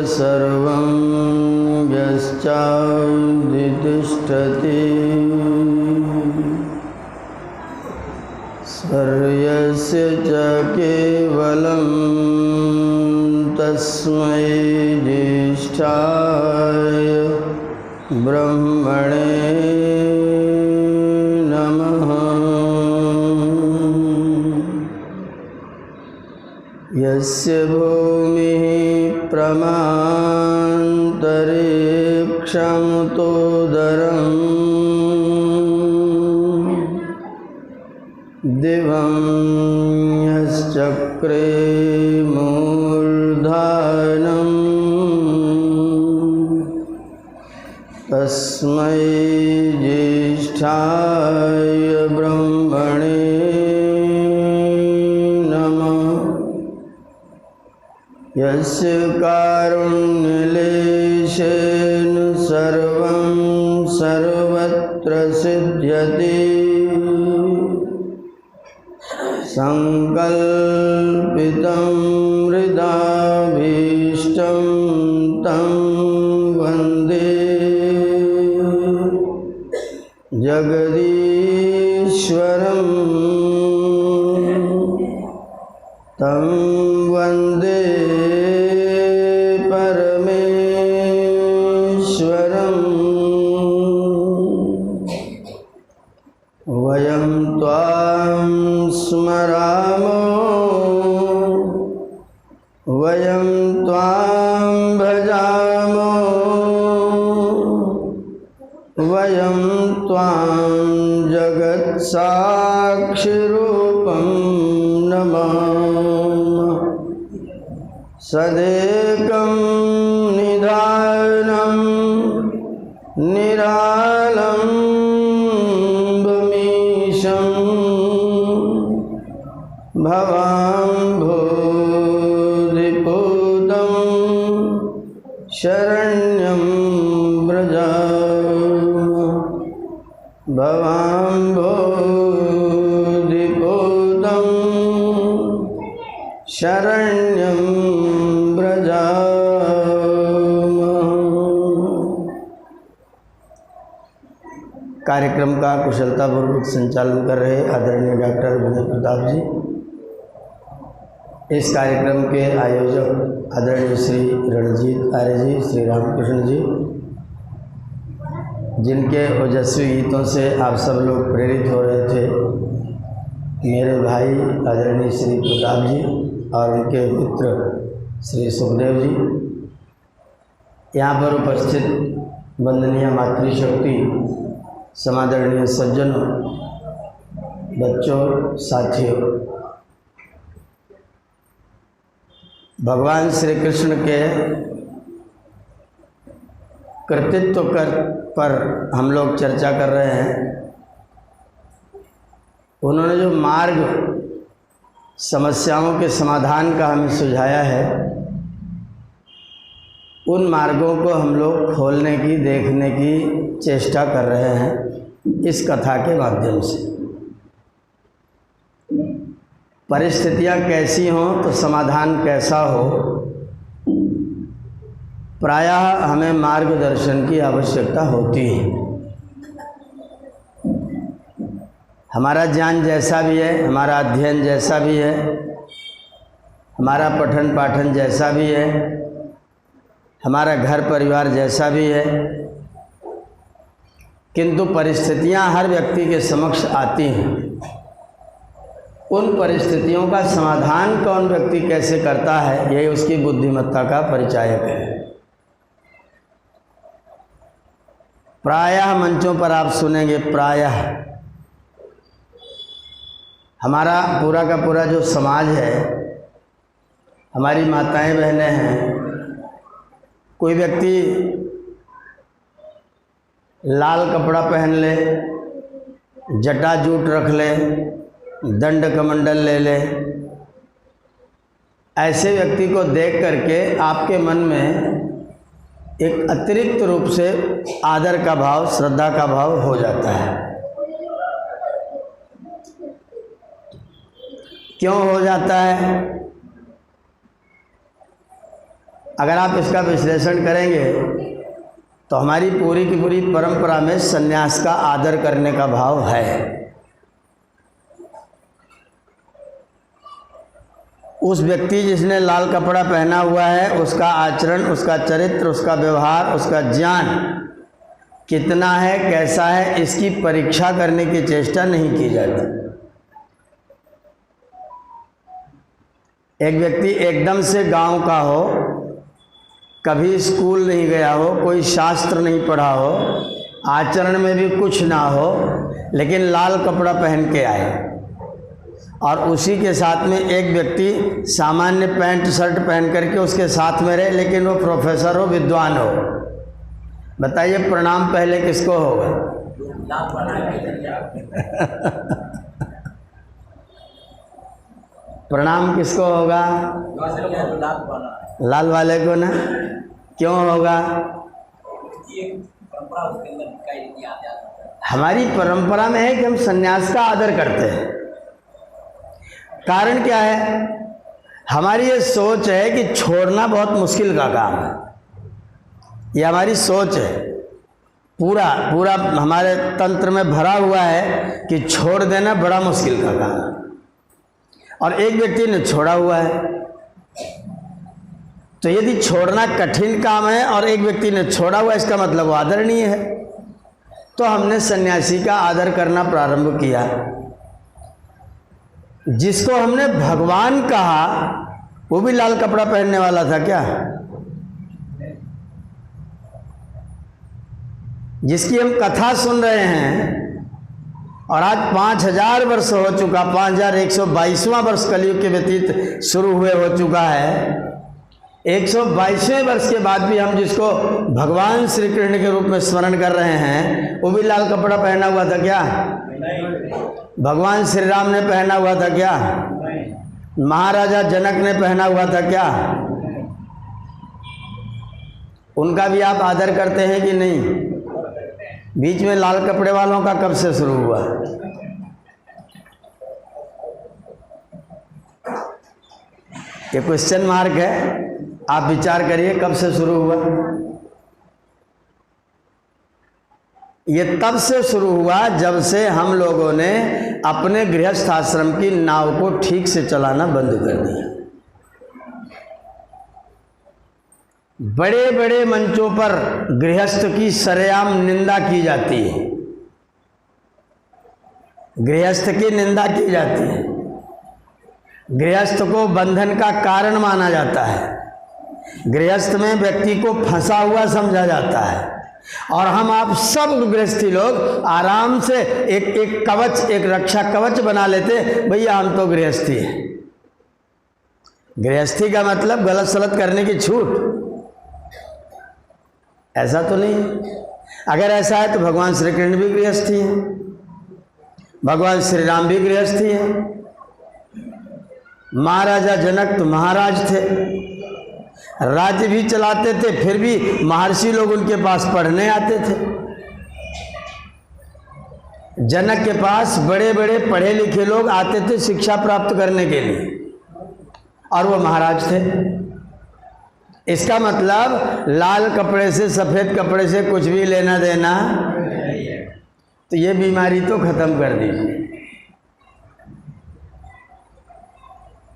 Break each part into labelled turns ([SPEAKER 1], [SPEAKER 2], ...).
[SPEAKER 1] सर्वं यश्चादितिष्ठति सर्वस्य च केवलं तस्मै ज्येष्ठाय ब्रह्मणे नमः। यस्य भूमिः प्रमान्तरिक्षं तोदरं दिवं यश्चक्रे मूर्धनं तस्मै ज्येष्ठाय ब्रह्मणे नमः। यस्य कारुण्यलेशेन सर्वं सर्वत्र सिद्ध्यति संकल्पितं हृदाभीष्टं तं वन्दे जगदीश्वरं तं वन्दे परमेश्वरं। वयं त्वां स्मरामो वयं त्वां भजामो वयं त्वां जगत्साक्षिरूपं नमामः। सदेकं निधानं निरालम्बमीशं भवाम्भोधिपूतं शरण्यं व्रजामः। भवाम्भोधिपूतं शरण्यं व्रजामः। कार्यक्रम का कुशलतापूर्वक संचालन कर रहे आदरणीय डॉक्टर विनय प्रताप जी, इस कार्यक्रम के आयोजक आदरणीय श्री रणजीत आर्य जी, श्री रामकृष्ण जी, जिनके ओजस्वी गीतों से आप सब लोग प्रेरित हो रहे थे, मेरे भाई आदरणीय श्री प्रताप जी और उनके मित्र श्री सुखदेव जी, यहाँ पर उपस्थित वंदनीय मातृशक्ति, समादरणीय सज्जनों, बच्चों, साथियों, भगवान श्री कृष्ण के कृतित्व पर हम लोग चर्चा कर रहे हैं। उन्होंने जो मार्ग समस्याओं के समाधान का हमें सुझाया है, उन मार्गों को हम लोग खोलने की, देखने की चेष्टा कर रहे हैं इस कथा के माध्यम से। परिस्थितियां कैसी हों तो समाधान कैसा हो, प्रायः हमें मार्गदर्शन की आवश्यकता होती है। हमारा ज्ञान जैसा भी है, हमारा अध्ययन जैसा भी है, हमारा पठन पाठन जैसा भी है, हमारा घर परिवार जैसा भी है, किंतु परिस्थितियां हर व्यक्ति के समक्ष आती हैं। उन परिस्थितियों का समाधान कौन व्यक्ति कैसे करता है, यही उसकी बुद्धिमत्ता का परिचायक है। प्रायः मंचों पर आप सुनेंगे, प्रायः हमारा पूरा का पूरा जो समाज है, हमारी माताएं बहनें हैं, कोई व्यक्ति लाल कपड़ा पहन ले, जटा जूट रख ले, दंड कमंडल ले ले, ऐसे व्यक्ति को देख करके आपके मन में एक अतिरिक्त रूप से आदर का भाव, श्रद्धा का भाव हो जाता है। क्यों हो जाता है? अगर आप इसका विश्लेषण करेंगे तो हमारी पूरी की पूरी परंपरा में सन्यास का आदर करने का भाव है। उस व्यक्ति जिसने लाल कपड़ा पहना हुआ है, उसका आचरण, उसका चरित्र, उसका व्यवहार, उसका ज्ञान कितना है, कैसा है, इसकी परीक्षा करने की चेष्टा नहीं की जाती। एक व्यक्ति एकदम से गांव का हो, कभी स्कूल नहीं गया हो, कोई शास्त्र नहीं पढ़ा हो, आचरण में भी कुछ ना हो, लेकिन लाल कपड़ा पहन के आए, और उसी के साथ में एक व्यक्ति सामान्य पैंट शर्ट पहन करके उसके साथ में रहे, लेकिन वो प्रोफेसर हो, विद्वान हो, बताइए प्रणाम पहले किसको होगा? प्रणाम किसको होगा? लाल वाले को ना। क्यों होगा? हमारी परंपरा में है कि हम सन्यास का आदर करते हैं। कारण क्या है? हमारी ये सोच है कि छोड़ना बहुत मुश्किल का काम है। ये हमारी सोच है, पूरा हमारे तंत्र में भरा हुआ है कि छोड़ देना बड़ा मुश्किल का काम है, और एक व्यक्ति ने छोड़ा हुआ है। तो यदि छोड़ना कठिन काम है और एक व्यक्ति ने छोड़ा हुआ, इसका मतलब वो आदरणीय है। तो हमने सन्यासी का आदर करना प्रारंभ किया। जिसको हमने भगवान कहा वो भी लाल कपड़ा पहनने वाला था क्या? जिसकी हम कथा सुन रहे हैं, और आज 5000 वर्ष हो चुका, 5122वां वर्ष कलयुग के व्यतीत शुरू हुए हो चुका है। 122वें वर्ष के बाद भी हम जिसको भगवान श्री कृष्ण के रूप में स्मरण कर रहे हैं, वो भी लाल कपड़ा पहना हुआ था क्या? भगवान श्री राम ने पहना हुआ था क्या? महाराजा जनक ने पहना हुआ था क्या? उनका भी आप आदर करते हैं कि नहीं? बीच में लाल कपड़े वालों का कब से शुरू हुआ? ये क्वेश्चन मार्क है, आप विचार करिए कब से शुरू हुआ। ये तब से शुरू हुआ जब से हम लोगों ने अपने गृहस्थ आश्रम की नाव को ठीक से चलाना बंद कर दिया। बड़े बड़े मंचों पर गृहस्थ की सरेआम निंदा की जाती है, गृहस्थ की निंदा की जाती है, गृहस्थ को बंधन का कारण माना जाता है, गृहस्थ में व्यक्ति को फंसा हुआ समझा जाता है, और हम आप सब गृहस्थी लोग आराम से एक कवच, एक रक्षा कवच बना लेते, भैया हम तो गृहस्थी है। गृहस्थी का मतलब गलत सलत करने की छूट, ऐसा तो नहीं। अगर ऐसा है तो भगवान श्री कृष्ण भी गृहस्थी है, भगवान श्री राम भी गृहस्थी है, महाराजा जनक तो महाराज थे, राज्य भी चलाते थे, फिर भी महर्षि लोग उनके पास पढ़ने आते थे। जनक के पास बड़े बड़े पढ़े लिखे लोग आते थे शिक्षा प्राप्त करने के लिए, और वो महाराज थे। इसका मतलब लाल कपड़े से, सफ़ेद कपड़े से कुछ भी लेना देना। तो ये बीमारी तो खत्म कर दीजिए।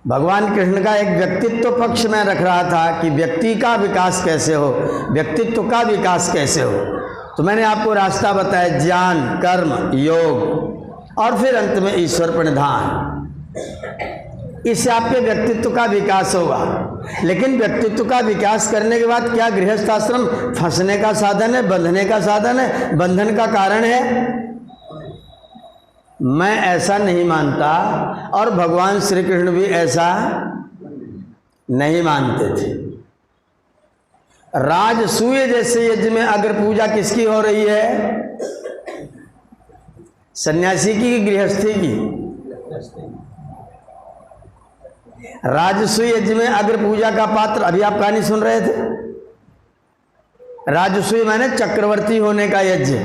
[SPEAKER 1] भगवान कृष्ण का एक व्यक्तित्व पक्ष में रख रहा था कि व्यक्ति का विकास कैसे हो, व्यक्तित्व का विकास कैसे हो। तो मैंने आपको रास्ता बताया, ज्ञान, कर्म, योग, और फिर अंत में ईश्वर प्रणिधान। इससे आपके व्यक्तित्व का विकास होगा। लेकिन व्यक्तित्व का विकास करने के बाद क्या गृहस्थ आश्रम फंसने का साधन है, बंधने का साधन है, बंधन का कारण है? मैं ऐसा नहीं मानता, और भगवान श्री कृष्ण भी ऐसा नहीं मानते थे। राजसूय जैसे यज्ञ में अग्र पूजा किसकी हो रही है? सन्यासी की, गृहस्थी की? राजसूय यज्ञ में अग्र पूजा का पात्र, अभी आप कहानी सुन रहे थे, राजसूय माने चक्रवर्ती होने का यज्ञ।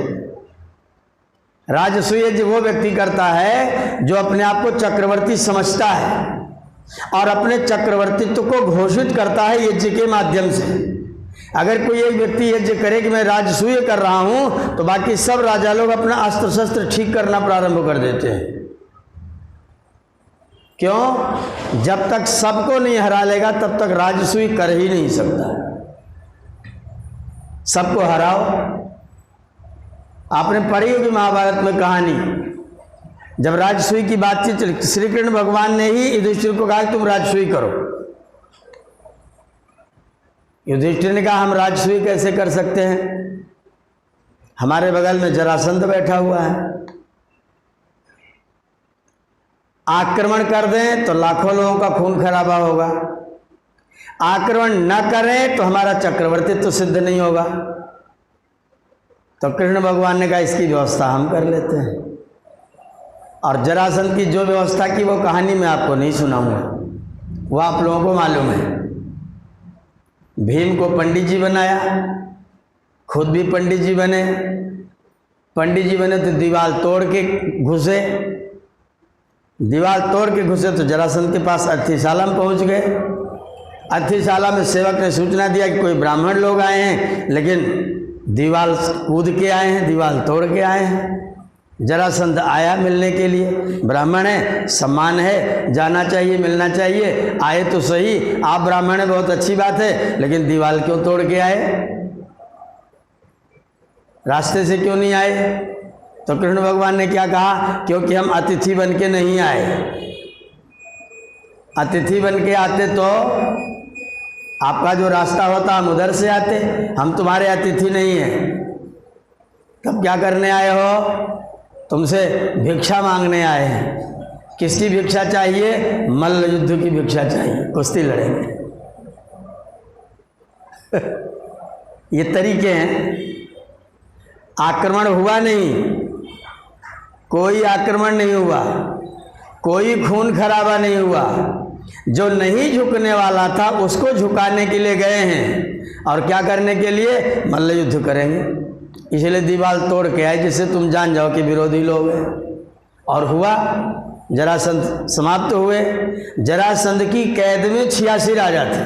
[SPEAKER 1] राजसूय यज्ञ वो व्यक्ति करता है जो अपने आप को चक्रवर्ती समझता है, और अपने चक्रवर्तित्व को घोषित करता है यज्ञ के माध्यम से। अगर कोई एक व्यक्ति यज्ञ करे कि मैं राजसूय कर रहा हूं, तो बाकी सब राजा लोग अपना अस्त्र शस्त्र ठीक करना प्रारंभ कर देते हैं। क्यों? जब तक सबको नहीं हरा लेगा तब तक राजसूय कर ही नहीं सकता। सबको हराओ। आपने पढ़ी होगी महाभारत में कहानी, जब राजसूय की बातचीत चली, श्री कृष्ण भगवान ने ही युधिष्ठिर को कहा कि तुम राजसूय करो। युधिष्ठिर ने कहा हम राजसूय कैसे कर सकते हैं, हमारे बगल में जरासंध बैठा हुआ है, आक्रमण कर दें तो लाखों लोगों का खून खराबा होगा, आक्रमण न करें तो हमारा चक्रवर्तित्व तो सिद्ध नहीं होगा। तो कृष्ण भगवान ने कहा इसकी व्यवस्था हम कर लेते हैं। और जरासंध की जो व्यवस्था की वो कहानी मैं आपको नहीं सुनाऊंगा, वो आप लोगों को मालूम है। भीम को पंडित जी बनाया, खुद भी पंडित जी बने। पंडित जी बने तो दीवार तोड़ के घुसे, दीवार तोड़ के घुसे तो जरासंध के पास अतिशाला में पहुंच गए। अतिशाला में सेवक ने सूचना दिया कि कोई ब्राह्मण लोग आए हैं, लेकिन दीवार कूद के आए हैं, दीवार तोड़ के आए हैं। जरासंध आया मिलने के लिए, ब्राह्मण है, सम्मान है, जाना चाहिए, मिलना चाहिए, आए तो सही, आप ब्राह्मण है बहुत अच्छी बात है, लेकिन दीवार क्यों तोड़ के आए, रास्ते से क्यों नहीं आए? तो कृष्ण भगवान ने क्या कहा, क्योंकि हम अतिथि बन के नहीं आए। अतिथि बन के आते तो आपका जो रास्ता होता हम उधर से आते, हम तुम्हारे अतिथि नहीं हैं। तब क्या करने आए हो? तुमसे भिक्षा मांगने आए हैं। किसकी भिक्षा चाहिए? मल्ल युद्ध की भिक्षा चाहिए, कुश्ती लड़ेंगे। ये तरीके हैं। आक्रमण हुआ नहीं, कोई आक्रमण नहीं हुआ, कोई खून खराबा नहीं हुआ। जो नहीं झुकने वाला था उसको झुकाने के लिए गए हैं। और क्या करने के लिए? मल्ल युद्ध करेंगे, इसलिए दीवार तोड़ के आए, जिससे तुम जान जाओ कि विरोधी लोग हैं। और हुआ, जरासंध समाप्त हुए। जरासंध की कैद में 86 राजा थे।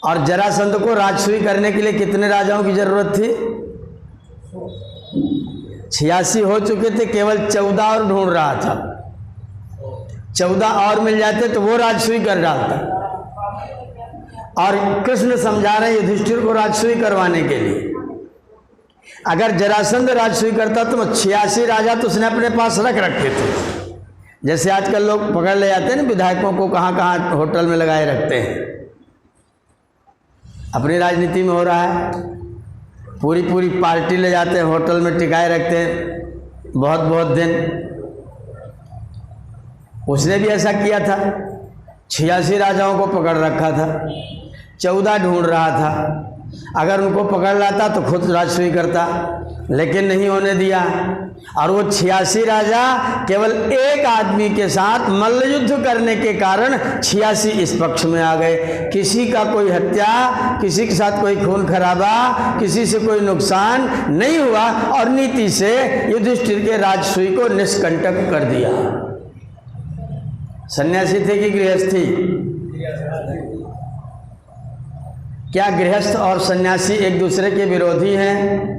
[SPEAKER 1] और जरासंध को राजसूय करने के लिए कितने राजाओं की जरूरत थी? 86 हो चुके थे, केवल 14 और ढूंढ रहा था। 14 और मिल जाते तो वो राजसूय कर डालता। और कृष्ण समझा रहे युधिष्ठिर को राजसूय करवाने के लिए। अगर जरासंध राजसूय करता तो 86 राजा तो उसने अपने पास रख रखे थे। जैसे आजकल लोग पकड़ ले जाते हैं ना, विधायकों को कहाँ कहाँ होटल में लगाए रखते हैं। अपनी राजनीति में हो रहा है, पूरी पूरी पार्टी ले जाते हैं, होटल में टिकाए रखते हैं बहुत बहुत दिन। उसने भी ऐसा किया था, 86 राजाओं को पकड़ रखा था, 14 ढूंढ रहा था। अगर उनको पकड़ लाता तो खुद राजसूय करता, लेकिन नहीं होने दिया। और वो 86 राजा केवल एक आदमी के साथ मल्ल युद्ध करने के कारण 86 इस पक्ष में आ गए। किसी का कोई हत्या, किसी के साथ कोई खून खराबा, किसी से कोई नुकसान नहीं हुआ। और नीति से युधिष्ठिर के राजसूय को निष्कंटक कर दिया। सन्यासी थे कि गृहस्थी? क्या गृहस्थ और सन्यासी एक दूसरे के विरोधी हैं?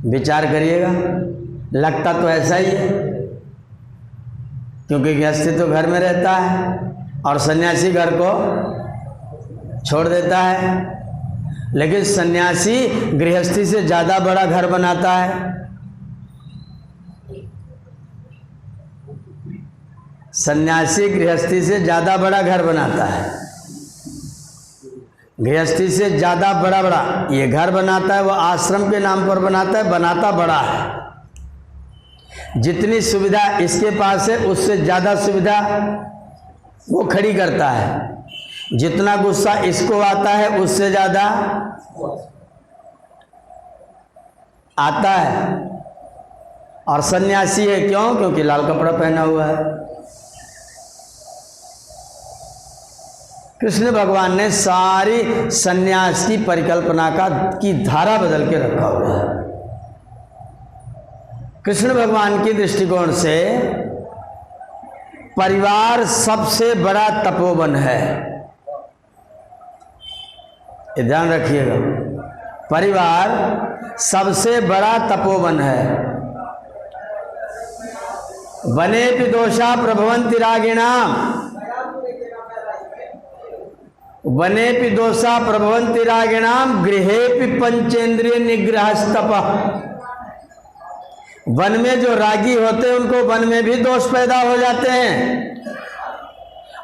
[SPEAKER 1] विचार करिएगा, लगता तो ऐसा ही है, क्योंकि गृहस्थी तो घर में रहता है और सन्यासी घर को छोड़ देता है। लेकिन सन्यासी गृहस्थी से ज़्यादा बड़ा घर बनाता है। सन्यासी गृहस्थी से ज़्यादा बड़ा घर बनाता है, गृहस्थी से ज़्यादा बड़ा बड़ा ये घर बनाता है। वो आश्रम के नाम पर बनाता है, बनाता बड़ा है। जितनी सुविधा इसके पास है उससे ज़्यादा सुविधा वो खड़ी करता है। जितना गुस्सा इसको आता है उससे ज़्यादा आता है। और सन्यासी है क्यों? क्योंकि लाल कपड़ा पहना हुआ है। कृष्ण भगवान ने सारी सन्यास की परिकल्पना की धारा बदल के रखा हुआ है। कृष्ण भगवान की दृष्टिकोण से परिवार सबसे बड़ा तपोवन है। ये ध्यान रखिएगा, परिवार सबसे बड़ा तपोवन है। वनेपि दोषा प्रभवन्ति रागिणाम, वनेपि दोषा प्रभवन्ति रागिणाम गृहेपि पंचेंद्रिय निग्रहस्तपः। वन में जो रागी होते हैं उनको वन में भी दोष पैदा हो जाते हैं,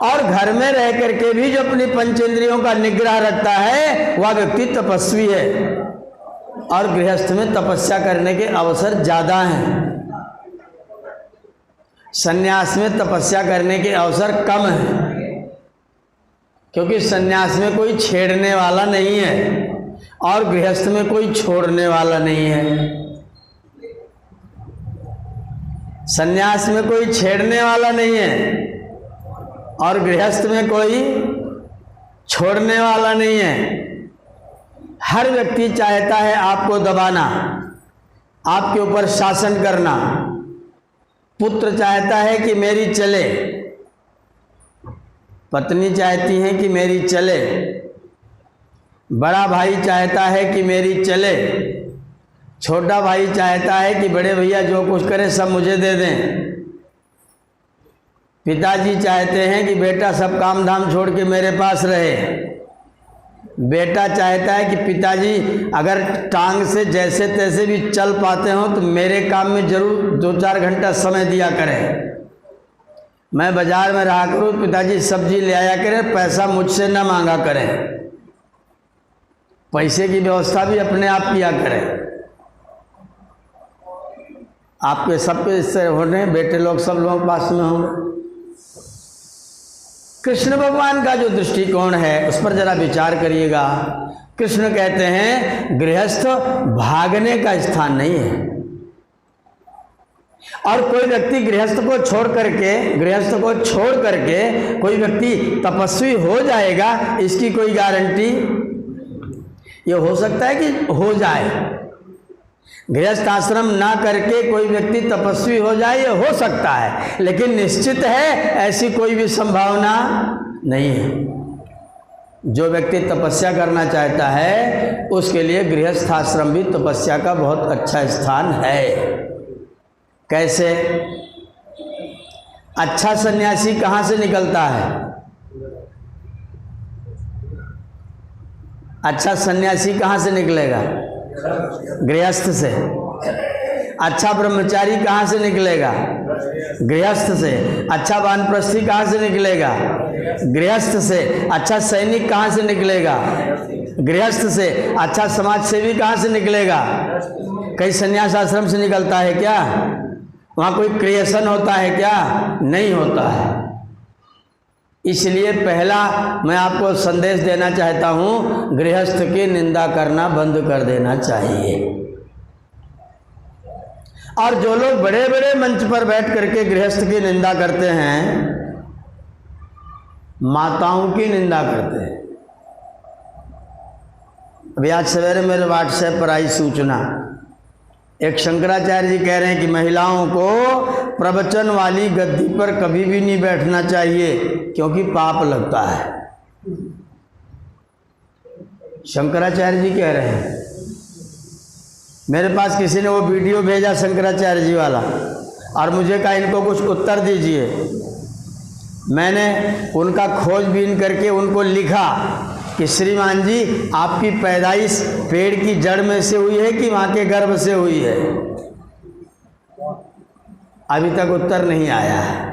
[SPEAKER 1] और घर में रह करके भी जो अपनी पंचेंद्रियों का निग्रह रखता है वह व्यक्ति तपस्वी है। और गृहस्थ में तपस्या करने के अवसर ज्यादा हैं, सन्यास में तपस्या करने के अवसर कम हैं, क्योंकि सन्यास में कोई छेड़ने वाला नहीं है और गृहस्थ में कोई छोड़ने वाला नहीं है। सन्यास में कोई छेड़ने वाला नहीं है और गृहस्थ में कोई छोड़ने वाला नहीं है। हर व्यक्ति चाहता है आपको दबाना, आपके ऊपर शासन करना। पुत्र चाहता है कि मेरी चले, पत्नी चाहती है कि मेरी चले, बड़ा भाई चाहता है कि मेरी चले, छोटा भाई चाहता है कि बड़े भैया जो कुछ करे सब मुझे दे दें। पिताजी चाहते हैं कि बेटा सब काम धाम छोड़ के मेरे पास रहे। बेटा चाहता है कि पिताजी अगर टांग से जैसे तैसे भी चल पाते हो तो मेरे काम में जरूर 2-4 घंटा समय दिया करें। मैं बाजार में रहा करूँ, पिताजी सब्जी ले आया करें, पैसा मुझसे न मांगा करें, पैसे की व्यवस्था भी अपने आप किया करें। आपके सबके इससे होने बेटे लोग सब लोग पास में होंगे। कृष्ण भगवान का जो दृष्टिकोण है उस पर जरा विचार करिएगा। कृष्ण कहते हैं गृहस्थ भागने का स्थान नहीं है, और कोई व्यक्ति गृहस्थ को छोड़ करके कोई व्यक्ति तपस्वी हो जाएगा, इसकी कोई गारंटी? ये हो सकता है कि हो जाए, गृहस्थ आश्रम ना करके कोई व्यक्ति तपस्वी हो जाए, ये हो सकता है, लेकिन निश्चित है ऐसी कोई भी संभावना नहीं है। जो व्यक्ति तपस्या करना चाहता है उसके लिए गृहस्थ आश्रम भी तपस्या का बहुत अच्छा स्थान है। कैसे? अच्छा सन्यासी कहाँ से निकलता है? अच्छा सन्यासी कहाँ से निकलेगा? गृहस्थ से। अच्छा ब्रह्मचारी कहाँ से निकलेगा? गृहस्थ से। अच्छा वानप्रस्थी कहाँ से निकलेगा? गृहस्थ से। अच्छा सैनिक कहाँ से निकलेगा? गृहस्थ से। अच्छा समाज सेवी कहाँ से निकलेगा? कई संन्यास आश्रम से निकलता है क्या? वहाँ कोई क्रिएशन होता है क्या? नहीं होता है। इसलिए पहला मैं आपको संदेश देना चाहता हूँ, गृहस्थ की निंदा करना बंद कर देना चाहिए। और जो लोग बड़े बड़े मंच पर बैठ करके गृहस्थ की निंदा करते हैं, माताओं की निंदा करते हैं। अभी आज सवेरे मेरे व्हाट्सएप पर आई सूचना, एक शंकराचार्य जी कह रहे हैं कि महिलाओं को प्रवचन वाली गद्दी पर कभी भी नहीं बैठना चाहिए क्योंकि पाप लगता है। शंकराचार्य जी कह रहे हैं। मेरे पास किसी ने वो वीडियो भेजा शंकराचार्य जी वाला, और मुझे कहा इनको कुछ उत्तर दीजिए। मैंने उनका खोजबीन करके उनको लिखा कि श्रीमान जी आपकी पैदाइश पेड़ की जड़ में से हुई है कि माँ के गर्भ से हुई है? अभी तक उत्तर नहीं आया है।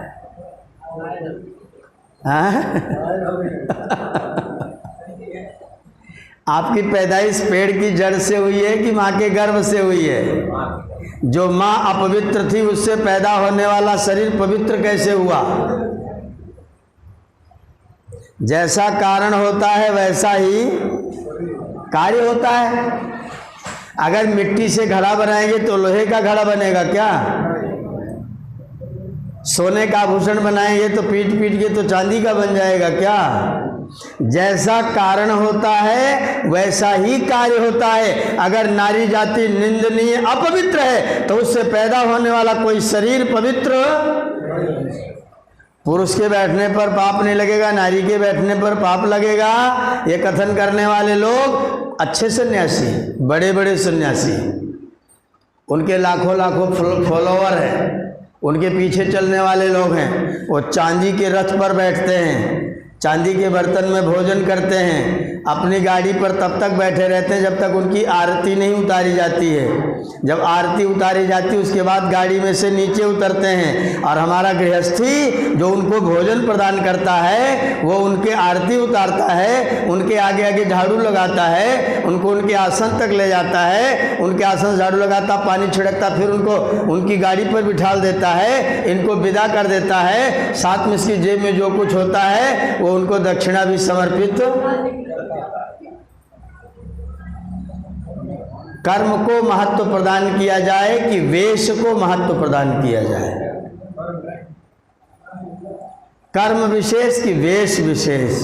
[SPEAKER 1] आपकी पैदाइश पेड़ की जड़ से हुई है कि माँ के गर्भ से हुई है? जो माँ अपवित्र थी उससे पैदा होने वाला शरीर पवित्र कैसे हुआ? जैसा कारण होता है वैसा ही कार्य होता है। अगर मिट्टी से घड़ा बनाएंगे तो लोहे का घड़ा बनेगा क्या? सोने का आभूषण बनाएंगे तो पीट पीट के तो चांदी का बन जाएगा क्या? जैसा कारण होता है वैसा ही कार्य होता है। अगर नारी जाति निंदनीय अपवित्र है तो उससे पैदा होने वाला कोई शरीर पवित्र, पुरुष के बैठने पर पाप नहीं लगेगा, नारी के बैठने पर पाप लगेगा। ये कथन करने वाले लोग अच्छे सन्यासी, बड़े बड़े सन्यासी, उनके लाखों लाखों फॉलोवर हैं, उनके पीछे चलने वाले लोग हैं। वो चांदी के रथ पर बैठते हैं, चांदी के बर्तन में भोजन करते हैं, अपनी गाड़ी पर तब तक बैठे रहते हैं जब तक उनकी आरती नहीं उतारी जाती है। जब आरती उतारी जाती है उसके बाद गाड़ी में से नीचे उतरते हैं, और हमारा गृहस्थी जो उनको भोजन प्रदान करता है वो उनके आरती उतारता है, उनके आगे आगे झाड़ू लगाता है, उनको उनके आसन तक ले जाता है, उनके आसन झाड़ू लगाता, पानी छिड़कता, फिर उनको उनकी गाड़ी पर बिठा देता है, इनको विदा कर देता है। साथ में इसकी जेब में जो कुछ होता है वो उनको दक्षिणा भी समर्पित। कर्म को महत्व प्रदान किया जाए कि वेश को महत्व प्रदान किया जाए? कर्म विशेष कि वेश विशेष?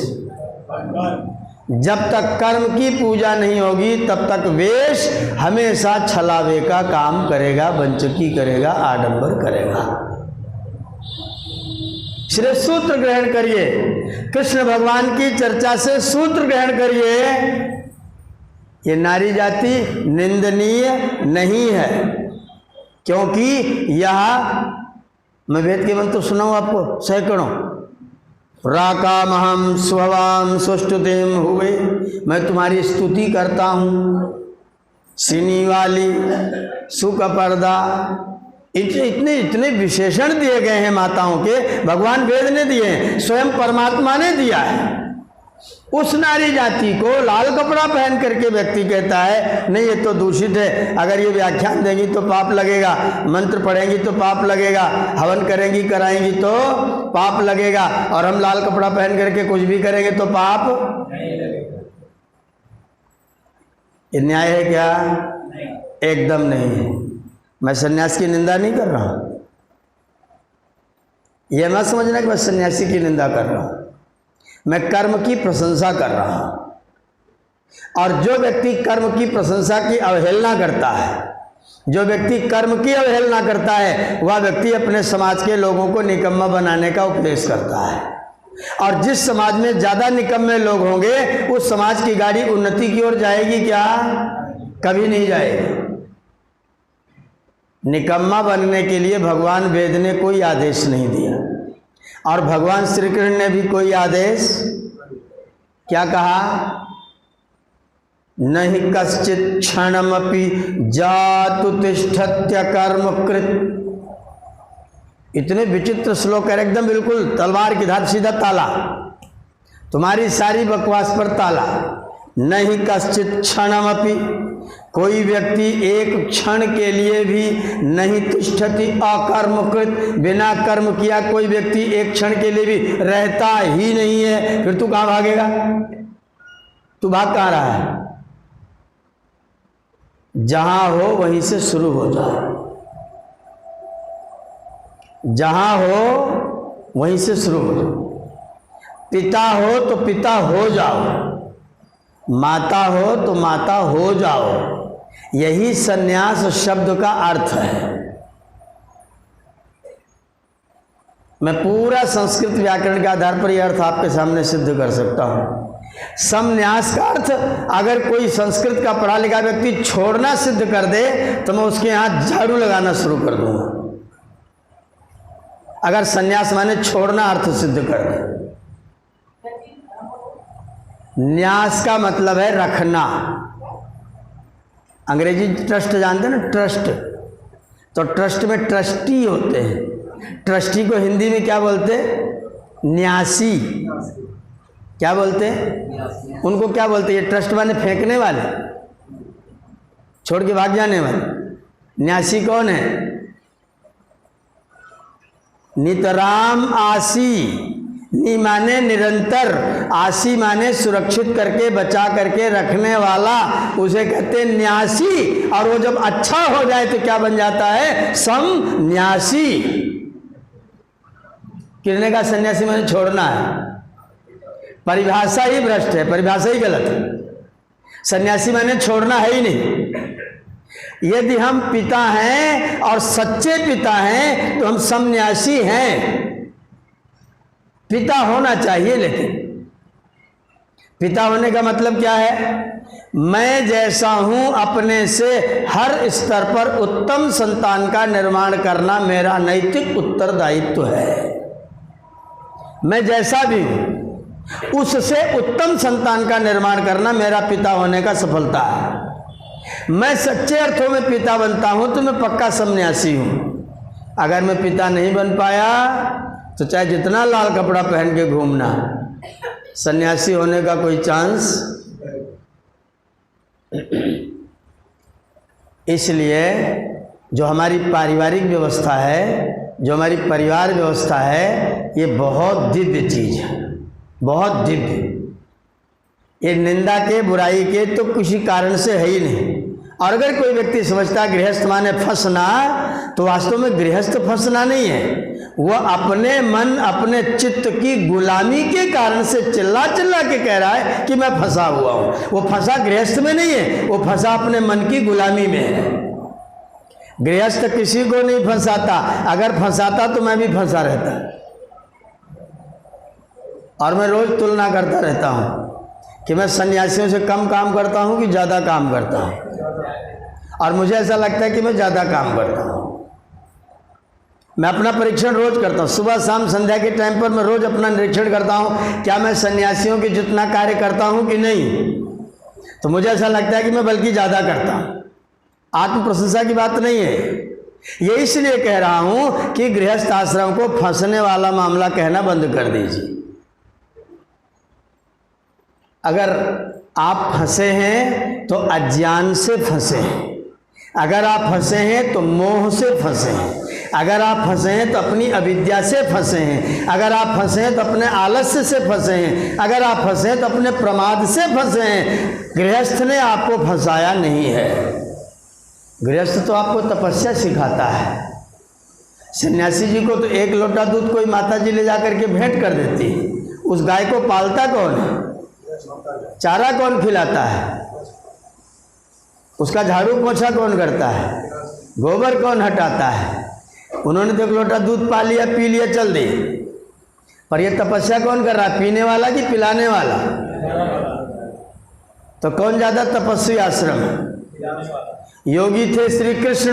[SPEAKER 1] जब तक कर्म की पूजा नहीं होगी तब तक वेश हमेशा छलावे का काम करेगा, वंचकी करेगा, आडंबर करेगा। श्री सूत्र ग्रहण करिए, कृष्ण भगवान की चर्चा से सूत्र ग्रहण करिए। ये नारी जाति निंदनीय नहीं है, क्योंकि यह, मैं वेद के मंत्र सुनाऊं आपको सैकड़ों। राकामहम स्ववाम सुष्टुतिम हुए, मैं तुम्हारी स्तुति करता हूँ। सीनी वाली, सुकपर्दा, इतने इतने विशेषण दिए गए हैं माताओं के, भगवान वेद ने दिए हैं, स्वयं परमात्मा ने दिया है। उस नारी जाति को लाल कपड़ा पहन करके व्यक्ति कहता है नहीं ये तो दूषित है, अगर ये व्याख्यान देंगी तो पाप लगेगा, मंत्र पढ़ेंगी तो पाप लगेगा, हवन करेंगी कराएंगी तो पाप लगेगा, और हम लाल कपड़ा पहन करके कुछ भी करेंगे तो पाप नहीं लगेगा। ये न्याय है क्या? एकदम नहीं है। मैं सन्यास की निंदा नहीं कर रहा हूं, यह ना समझना कि मैं सन्यासी की निंदा कर रहा हूं, मैं कर्म की प्रशंसा कर रहा हूं। और जो व्यक्ति कर्म की प्रशंसा की अवहेलना करता है, जो व्यक्ति कर्म की अवहेलना करता है, वह व्यक्ति अपने समाज के लोगों को निकम्मा बनाने का उपदेश करता है। और जिस समाज में ज्यादा निकम्मे लोग होंगे उस समाज की गाड़ी उन्नति की ओर जाएगी क्या? कभी नहीं जाएगी। निकम्मा बनने के लिए भगवान वेद ने कोई आदेश नहीं दिया, और भगवान श्री कृष्ण ने भी कोई आदेश, क्या कहा? नहीं कश्चित क्षणमपि जातु तिष्ठत्य कर्मकृत। इतने विचित्र श्लोक है, एकदम बिल्कुल तलवार की धार, सीधा ताला, तुम्हारी सारी बकवास पर ताला। नहीं कश्चित क्षणमपि, कोई व्यक्ति एक क्षण के लिए भी नहीं तिष्ठति अकर्मकृत, बिना कर्म किया कोई व्यक्ति एक क्षण के लिए भी रहता ही नहीं है। फिर तू कहां भागेगा? तू भाग कहां रहा है? जहां हो वहीं से शुरू हो जाओ, जहां हो वहीं से शुरू हो जाओ। पिता हो तो पिता हो जाओ, माता हो तो माता हो जाओ। यही सन्यास शब्द का अर्थ है। मैं पूरा संस्कृत व्याकरण के आधार पर यह अर्थ आपके सामने सिद्ध कर सकता हूं। समन्यास का अर्थ अगर कोई संस्कृत का पढ़ा लिखा व्यक्ति छोड़ना सिद्ध कर दे तो मैं उसके यहां झाड़ू लगाना शुरू कर दूंगा। अगर सन्यास माने छोड़ना अर्थ सिद्ध कर दे। न्यास का मतलब है रखना। अंग्रेजी ट्रस्ट जानते हैं ना, ट्रस्ट। तो ट्रस्ट में ट्रस्टी होते हैं। ट्रस्टी को हिंदी में क्या बोलते हैं? न्यासी। क्या बोलते हैं? उनको क्या बोलते हैं? ये ट्रस्ट माने फेंकने वाले, छोड़ के भाग जाने वाले। न्यासी कौन है? नितराम आसी। नी माने निरंतर, आसी माने सुरक्षित करके बचा करके रखने वाला, उसे कहते हैं न्यासी। और वो जब अच्छा हो जाए तो क्या बन जाता है? समन्यासी। किरने का सन्यासी मैंने छोड़ना है, परिभाषा ही भ्रष्ट है, परिभाषा ही गलत है। सन्यासी मैंने छोड़ना है ही नहीं। यदि हम पिता हैं और सच्चे पिता हैं तो हम सन्यासी हैं। पिता होना चाहिए, लेकिन पिता होने का मतलब क्या है? मैं जैसा हूं अपने से हर स्तर पर उत्तम संतान का निर्माण करना मेरा नैतिक उत्तरदायित्व है। मैं जैसा भी हूं उससे उत्तम संतान का निर्माण करना मेरा पिता होने का सफलता है। मैं सच्चे अर्थों में पिता बनता हूं तो मैं पक्का सन्यासी हूं। अगर मैं पिता नहीं बन पाया तो चाहे जितना लाल कपड़ा पहन के घूमना, सन्यासी होने का कोई चांस। इसलिए जो हमारी पारिवारिक व्यवस्था है, जो हमारी परिवार व्यवस्था है, ये बहुत दिव्य चीज है, बहुत दिव्य। ये निंदा के, बुराई के तो किसी कारण से है ही नहीं। और अगर कोई व्यक्ति समझता है गृहस्थ माने फंसना, तो वास्तव में गृहस्थ फंसना नहीं है, वह अपने मन, अपने चित्त की गुलामी के कारण से चिल्ला चिल्ला के कह रहा है कि मैं फंसा हुआ हूं। वो फंसा गृहस्थ में नहीं है, वो फंसा अपने मन की गुलामी में है। गृहस्थ किसी को नहीं फंसाता, अगर फंसाता तो मैं भी फंसा रहता। और मैं रोज तुलना करता रहता हूं कि मैं सन्यासियों से कम काम करता हूं कि ज़्यादा काम करता हूं, और मुझे ऐसा लगता है कि मैं ज़्यादा काम करता हूं। मैं अपना परीक्षण रोज करता हूँ, सुबह शाम संध्या के टाइम पर मैं रोज अपना निरीक्षण करता हूँ, क्या मैं सन्यासियों के जितना कार्य करता हूँ कि नहीं। तो मुझे ऐसा लगता है कि मैं बल्कि ज़्यादा करता हूँ। आत्म प्रशंसा की बात नहीं है, ये इसलिए कह रहा हूँ कि गृहस्थ आश्रम को फंसने वाला मामला कहना बंद कर दीजिए। अगर आप फंसे हैं तो अज्ञान से फंसे हैं, अगर आप फंसे हैं तो मोह से फंसे हैं, अगर आप फंसे हैं तो अपनी अविद्या से फंसे हैं, अगर आप फंसे हैं तो अपने आलस्य से फंसे हैं, अगर आप फंसे हैं तो अपने प्रमाद से फंसे हैं। गृहस्थ ने आपको फंसाया नहीं है। गृहस्थ तो आपको तपस्या सिखाता है। सन्यासी जी को तो एक लोटा दूध कोई माता जी ले जाकर के भेंट कर देती है। उस गाय को पालता कौन है? चारा कौन खिलाता है? उसका झाड़ू पोछा कौन करता है? गोबर कौन हटाता है? उन्होंने तो एक लोटा दूध पा लिया, पी लिया, चल दी। पर यह तपस्या कौन कर रहा है? पीने वाला कि पिलाने वाला? तो कौन ज्यादा तपस्वी आश्रम है? योगी थे श्री कृष्ण,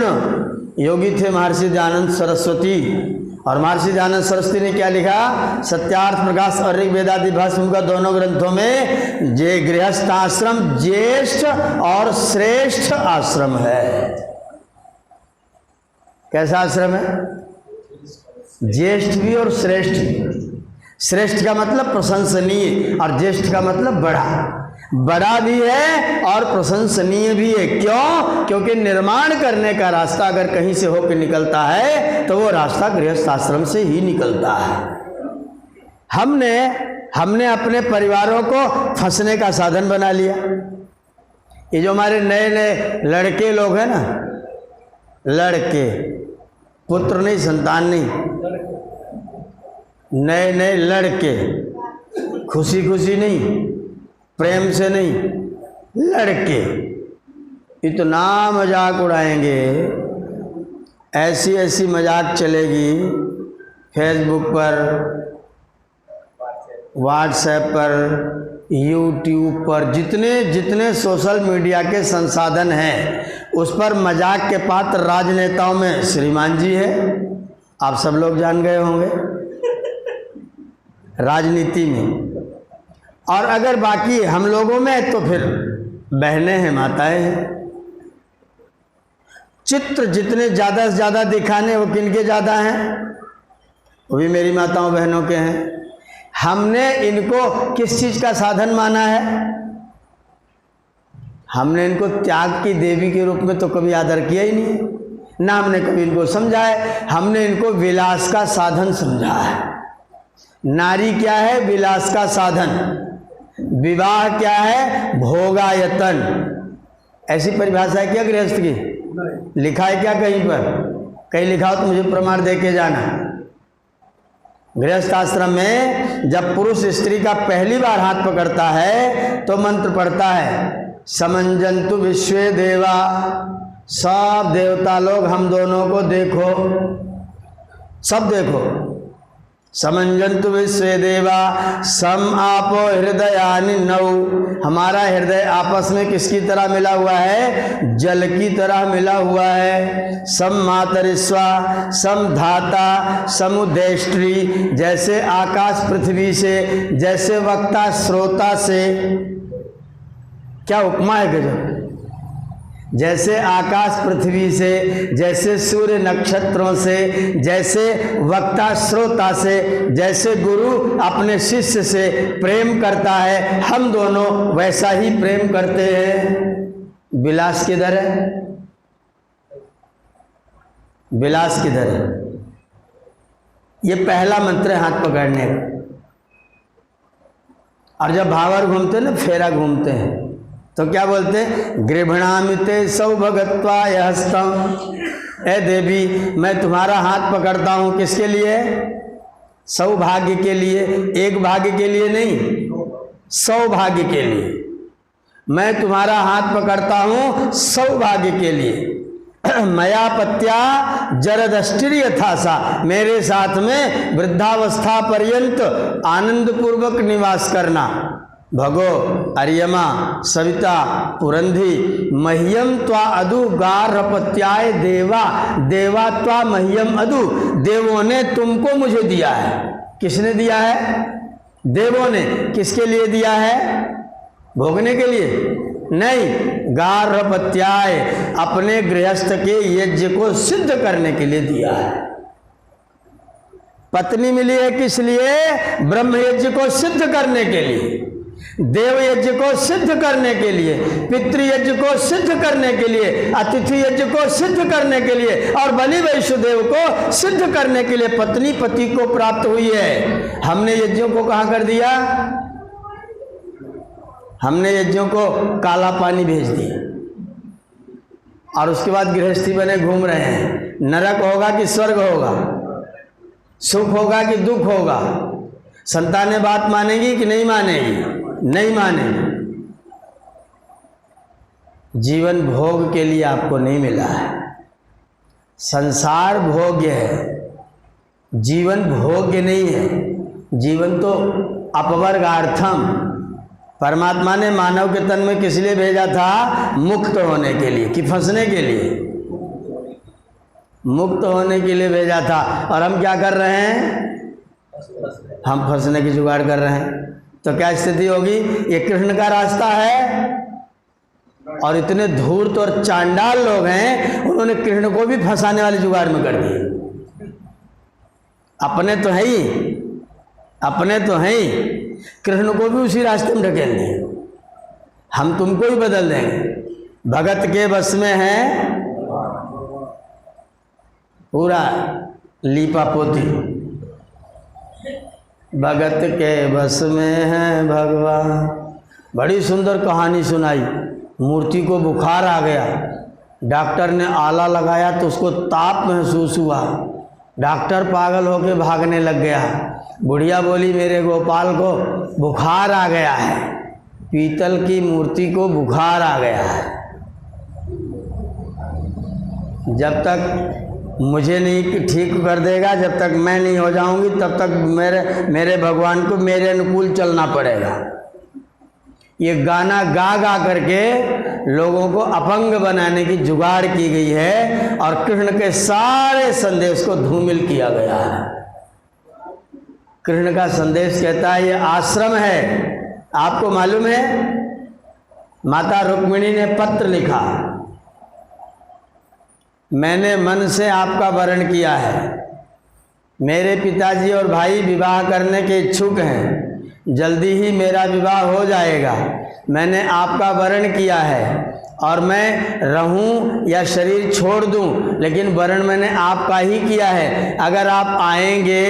[SPEAKER 1] योगी थे महर्षि दयानंद सरस्वती। और महर्षि दयानंद सरस्वती ने क्या लिखा? सत्यार्थ प्रकाश और ऋग्वेदादि भाष्य का दोनों ग्रंथों में जे गृहस्थ आश्रम ज्येष्ठ और श्रेष्ठ आश्रम है। कैसा आश्रम है? ज्येष्ठ भी और श्रेष्ठ भी। श्रेष्ठ का मतलब प्रशंसनीय और ज्येष्ठ का मतलब बड़ा। बड़ा भी है और प्रशंसनीय भी है। क्यों? क्योंकि निर्माण करने का रास्ता अगर कहीं से होकर निकलता है तो वो रास्ता गृहस्थ आश्रम से ही निकलता है। हमने अपने परिवारों को फंसने का साधन बना लिया। ये जो हमारे नए नए लड़के लोग हैं ना, लड़के, पुत्र नहीं, संतान नहीं, नए नए लड़के, खुशी खुशी नहीं, प्रेम से नहीं, लड़के इतना मजाक उड़ाएंगे, ऐसी ऐसी मजाक चलेगी फेसबुक पर, व्हाट्सएप पर, यूट्यूब पर, जितने जितने सोशल मीडिया के संसाधन हैं उस पर मजाक के पात्र राजनेताओं में श्रीमान जी है, आप सब लोग जान गए होंगे, राजनीति में। और अगर बाकी हम लोगों में तो फिर बहनें हैं, माताएं हैं। चित्र जितने ज़्यादा से ज़्यादा दिखाने वो किनके ज़्यादा हैं? वो भी मेरी माताओं बहनों के हैं। हमने इनको किस चीज़ का साधन माना है? हमने इनको त्याग की देवी के रूप में तो कभी आदर किया ही नहीं, ना हमने कभी इनको समझा है। हमने इनको विलास का साधन समझा है। नारी क्या है? विलास का साधन। विवाह क्या है? भोगायतन। ऐसी परिभाषा है क्या गृहस्थ की? लिखा है क्या कहीं पर? कहीं लिखा हो तो मुझे प्रमाण दे के जाना। गृहस्थ आश्रम में जब पुरुष स्त्री का पहली बार हाथ पकड़ता है तो मंत्र पढ़ता है, समंजंतु विश्वे देवा, सब देवता लोग हम दोनों को देखो, सब देखो। समंजंतु विश्वे देवा सम आपो हृदयानि नौ, हमारा हृदय आपस में किसकी तरह मिला हुआ है? जल की तरह मिला हुआ है। सम मातरिस्वा सम धाता समुदेष्ट्री, जैसे आकाश पृथ्वी से, जैसे वक्ता श्रोता से। क्या उपमा है गजब! जैसे आकाश पृथ्वी से, जैसे सूर्य नक्षत्रों से, जैसे वक्ता श्रोता से, जैसे गुरु अपने शिष्य से प्रेम करता है, हम दोनों वैसा ही प्रेम करते हैं। विलास किधर है? विलास किधर है? ये पहला मंत्र है हाथ पकड़ने का। और जब भावर घूमते ना, फेरा घूमते हैं, तो क्या बोलते हैं? गृभणामिते सौभगत्वाय हस्तम, ए देवी मैं तुम्हारा हाथ पकड़ता हूँ। किसके लिए? सौभाग्य के लिए। एक भाग्य के लिए नहीं, सौभाग्य के लिए। मैं तुम्हारा हाथ पकड़ता हूँ सौभाग्य के लिए। मया पत्या जरदष्टि यथासा, मेरे साथ में वृद्धावस्था पर्यंत आनंद पूर्वक निवास करना। भगो अर्यमा सविता पुरंधी मह्यम त्वा अदु गारपत्याय देवा, देवा त्वा मह्यम अदु, देवों ने तुमको मुझे दिया है। किसने दिया है? देवों ने। किसके लिए दिया है? भोगने के लिए नहीं, गारपत्याय अपने गृहस्थ के यज्ञ को सिद्ध करने के लिए दिया है। पत्नी मिली है किस लिए? ब्रह्म यज्ञ को सिद्ध करने के लिए, देव यज्ञ को सिद्ध करने के लिए, पितृ यज्ञ को सिद्ध करने के लिए, अतिथि यज्ञ को सिद्ध करने के लिए, और बलि वैष्णदेव को सिद्ध करने के लिए पत्नी पति को प्राप्त हुई है। हमने यज्ञों को कहाँ कर दिया? हमने यज्ञों को काला पानी भेज दिया, और उसके बाद गृहस्थी बने घूम रहे हैं। नरक होगा कि स्वर्ग होगा? सुख होगा कि दुख होगा? संतानें बात मानेगी कि नहीं मानेगी? नहीं मानेगी। जीवन भोग के लिए आपको नहीं मिला है। संसार भोग्य है, जीवन भोग्य नहीं है। जीवन तो अपवर्गार्थम, परमात्मा ने मानव के तन में किस लिए भेजा था? मुक्त होने के लिए कि फंसने के लिए? मुक्त होने के लिए भेजा था। और हम क्या कर रहे हैं? हम फंसने की जुगाड़ कर रहे हैं। तो क्या स्थिति होगी? ये कृष्ण का रास्ता है, और इतने धूर्त और चांडाल लोग हैं, उन्होंने कृष्ण को भी फंसाने वाले जुगाड़ में कर दिए। अपने तो है ही, अपने तो है ही, कृष्ण को भी उसी रास्ते में ढकेल दिए। हम तुमको ही बदल देंगे। भगत के बस में है पूरा लीपा पोती, भगत के बस में है भगवान। बड़ी सुंदर कहानी सुनाई। मूर्ति को बुखार आ गया, डॉक्टर ने आला लगाया तो उसको ताप महसूस हुआ। डॉक्टर पागल होकर भागने लग गया। बुढ़िया बोली मेरे गोपाल को बुखार आ गया है, पीतल की मूर्ति को बुखार आ गया है। जब तक मुझे नहीं ठीक कर देगा, जब तक मैं नहीं हो जाऊंगी, तब तक मेरे भगवान को मेरे अनुकूल चलना पड़ेगा। ये गाना गा गा करके लोगों को अपंग बनाने की जुगाड़ की गई है, और कृष्ण के सारे संदेश को धूमिल किया गया है। कृष्ण का संदेश कहता है ये आश्रम है। आपको मालूम है, माता रुक्मिणी ने पत्र लिखा, मैंने मन से आपका वरण किया है, मेरे पिताजी और भाई विवाह करने के इच्छुक हैं, जल्दी ही मेरा विवाह हो जाएगा। मैंने आपका वरण किया है, और मैं रहूं या शरीर छोड़ दूं, लेकिन वरण मैंने आपका ही किया है। अगर आप आएंगे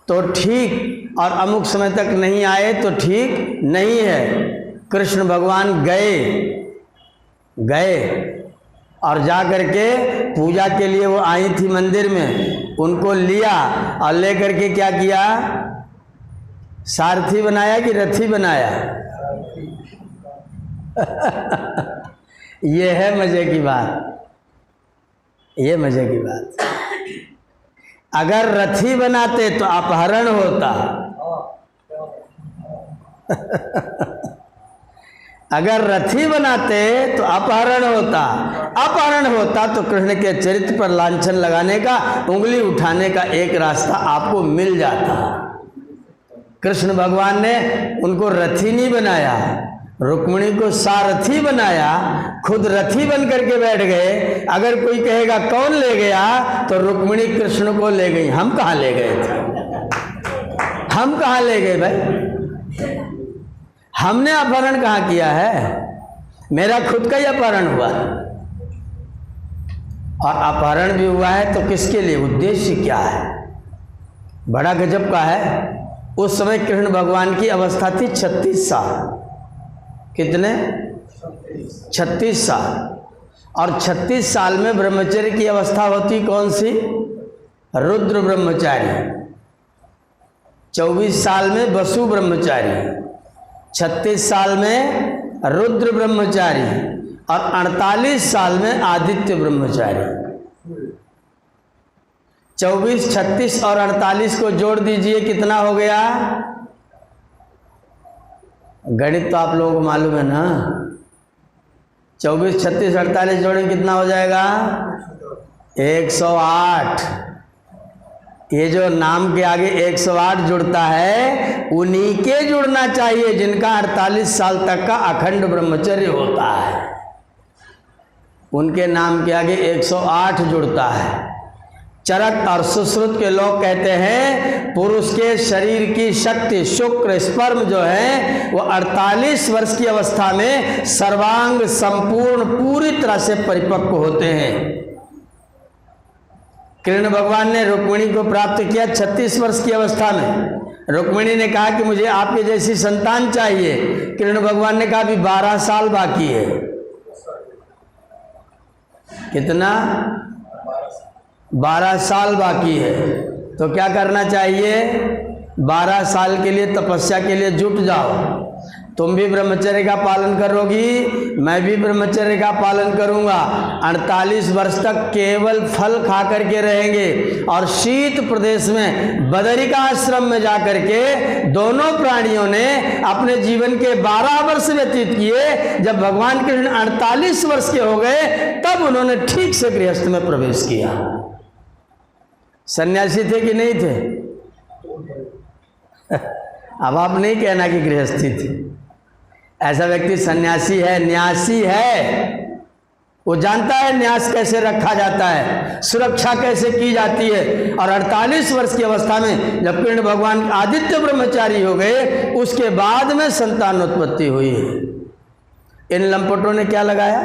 [SPEAKER 1] तो ठीक, और अमुक समय तक नहीं आए तो ठीक नहीं है। कृष्ण भगवान गए और जा करके पूजा के लिए वो आई थी मंदिर में, उनको लिया और लेकर के क्या किया, सारथी बनाया कि रथी बनाया? ये है मजे की बात, ये मजे की बात। अगर रथी बनाते तो अपहरण होता। अगर रथी बनाते तो अपहरण होता, अपहरण होता तो कृष्ण के चरित्र पर लांछन लगाने का, उंगली उठाने का एक रास्ता आपको मिल जाता। कृष्ण भगवान ने उनको रथी नहीं बनाया, रुक्मिणी को सारथी बनाया, खुद रथी बन करके बैठ गए। अगर कोई कहेगा कौन ले गया, तो रुक्मिणी कृष्ण को ले गई। हम कहाँ ले गए थे? हम कहाँ ले गए भाई? हमने अपहरण कहाँ किया है? मेरा खुद का ही अपहरण हुआ, और अपहरण भी हुआ है तो किसके लिए, उद्देश्य क्या है? बड़ा गजब का है। उस समय कृष्ण भगवान की अवस्था थी 36 साल। कितने? 36 साल। और 36 साल में ब्रह्मचर्य की अवस्था होती कौन सी? रुद्र ब्रह्मचारी। 24 साल में वसु ब्रह्मचारी, 36 साल में रुद्र ब्रह्मचारी, और 48 साल में आदित्य ब्रह्मचारी। 24, 36 और 48 को जोड़ दीजिए, कितना हो गया? गणित तो आप लोगों को मालूम है ना। 24, 36, 48 जोड़ें कितना हो जाएगा? 108। ये जो नाम के आगे 108 जुड़ता है, उन्हीं के जुड़ना चाहिए जिनका 48 साल तक का अखंड ब्रह्मचर्य होता है। उनके नाम के आगे 108 जुड़ता है। चरक और सुश्रुत के लोग कहते हैं पुरुष के शरीर की शक्ति शुक्र स्पर्म जो है वो 48 वर्ष की अवस्था में सर्वांग संपूर्ण पूरी तरह से परिपक्व होते हैं। कृष्ण भगवान ने रुक्मिणी को प्राप्त किया 36 वर्ष की अवस्था में। रुक्मिणी ने कहा कि मुझे आपके जैसी संतान चाहिए। कृष्ण भगवान ने कहा अभी 12 साल बाकी है। कितना? 12 साल बाकी है। तो क्या करना चाहिए? 12 साल के लिए तपस्या के लिए जुट जाओ। तुम भी ब्रह्मचर्य का पालन करोगी, मैं भी ब्रह्मचर्य का पालन करूंगा। 48 वर्ष तक केवल फल खा करके रहेंगे और शीत प्रदेश में बदरिका आश्रम में जाकर के दोनों प्राणियों ने अपने जीवन के 12 वर्ष व्यतीत किए। जब भगवान कृष्ण 48 वर्ष के हो गए तब उन्होंने ठीक से गृहस्थ में प्रवेश किया। सन्यासी थे कि नहीं थे? अब आप नहीं कहना कि गृहस्थी थी। ऐसा व्यक्ति सन्यासी है, न्यासी है। वो जानता है न्यास कैसे रखा जाता है, सुरक्षा कैसे की जाती है। और 48 वर्ष की अवस्था में जब कृष्ण भगवान आदित्य ब्रह्मचारी हो गए, उसके बाद में संतानोत्पत्ति हुई। इन लंपटों ने क्या लगाया?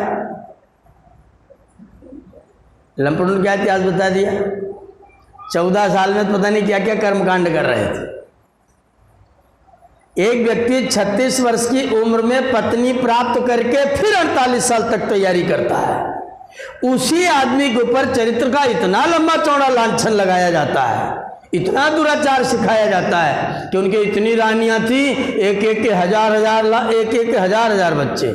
[SPEAKER 1] लंपटों ने क्या इतिहास बता दिया? 14 साल में पता नहीं क्या क्या कर्मकांड कर रहे थे। एक व्यक्ति 36 वर्ष की उम्र में पत्नी प्राप्त करके फिर 48 साल तक तैयारी करता है। उसी आदमी के ऊपर चरित्र का इतना लंबा चौड़ा लांछन लगाया जाता है, इतना दुराचार सिखाया जाता है कि उनके इतनी रानियां थी, एक एक के हजार बच्चे।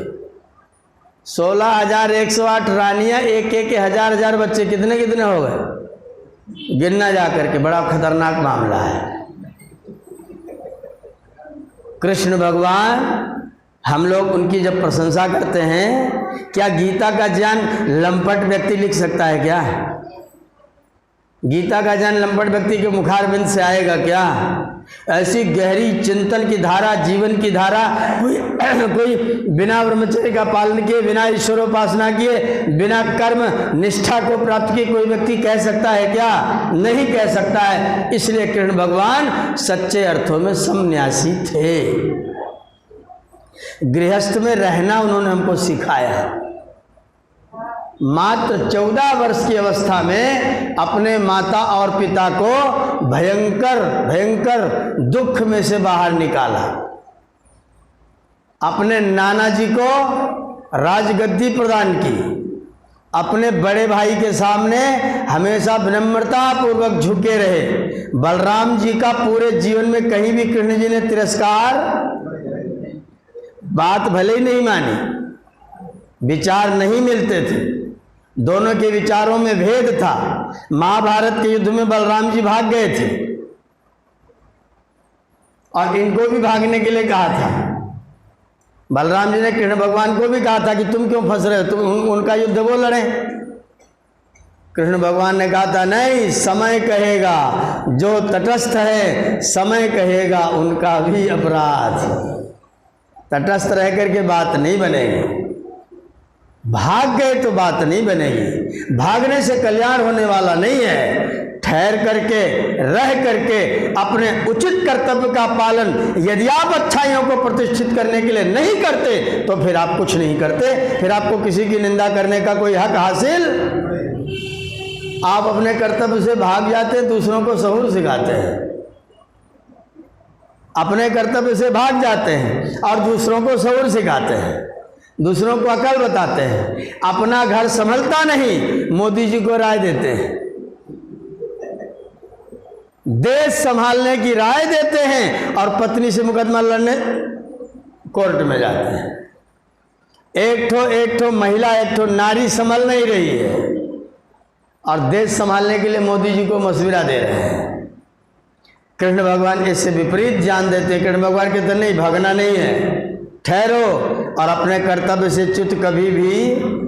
[SPEAKER 1] 16,108 रानियां, एक एक के हजार बच्चे। कितने कितने हो गए? गिनना जा करके, बड़ा खतरनाक मामला है। कृष्ण भगवान, हम लोग उनकी जब प्रशंसा करते हैं, क्या गीता का ज्ञान लंपट व्यक्ति लिख सकता है क्या? गीता का ज्ञान लंपट व्यक्ति के मुखारबिंद से आएगा क्या? ऐसी गहरी चिंतन की धारा, जीवन की धारा कोई बिना ब्रह्मचर्य का पालन किए, बिना ईश्वरोपासना किए, बिना कर्म निष्ठा को प्राप्त किए कोई व्यक्ति कह सकता है क्या? नहीं कह सकता है। इसलिए कृष्ण भगवान सच्चे अर्थों में सन्यासी थे। गृहस्थ में रहना उन्होंने हमको सिखाया। मात्र 14 वर्ष की अवस्था में अपने माता और पिता को भयंकर दुख में से बाहर निकाला। अपने नाना जी को राजगद्दी प्रदान की अपने बड़े भाई के सामने हमेशा विनम्रता पूर्वक झुके रहे। बलराम जी का पूरे जीवन में कहीं भी कृष्ण जी ने तिरस्कार, बात भले ही नहीं मानी, विचार नहीं मिलते थे, दोनों के विचारों में भेद था। महाभारत के युद्ध में बलराम जी भाग गए थे और इनको भी भागने के लिए कहा था। बलराम जी ने कृष्ण भगवान को भी कहा था कि तुम क्यों फंस रहे हो, तुम उनका युद्ध वो लड़े। कृष्ण भगवान ने कहा था नहीं, समय कहेगा, जो तटस्थ है समय कहेगा उनका भी अपराध। तटस्थ रह करके बात नहीं बनेगी, भाग गए तो बात नहीं बनेगी। भागने से कल्याण होने वाला नहीं है। ठहर करके रह करके अपने उचित कर्तव्य का पालन यदि आप अच्छाइयों को प्रतिष्ठित करने के लिए नहीं करते तो फिर आप कुछ नहीं करते, फिर आपको किसी की निंदा करने का कोई हक हासिल। आप अपने कर्तव्य से भाग जाते हैं, दूसरों को सहूर सिखाते हैं। अपने कर्तव्य से भाग जाते हैं और दूसरों को सहूर सिखाते हैं, दूसरों को अकल बताते हैं। अपना घर संभलता नहीं, मोदी जी को राय देते हैं। देश संभालने की राय देते हैं और पत्नी से मुकदमा लड़ने कोर्ट में जाते हैं। एक ठो महिला, एक ठो नारी संभल नहीं रही है और देश संभालने के लिए मोदी जी को मशविरा दे रहे हैं। कृष्ण भगवान इससे विपरीत जान देते हैं। कृष्ण भगवान कहते नहीं, भागना नहीं है, ठहरो और अपने कर्तव्य से च्युत कभी भी।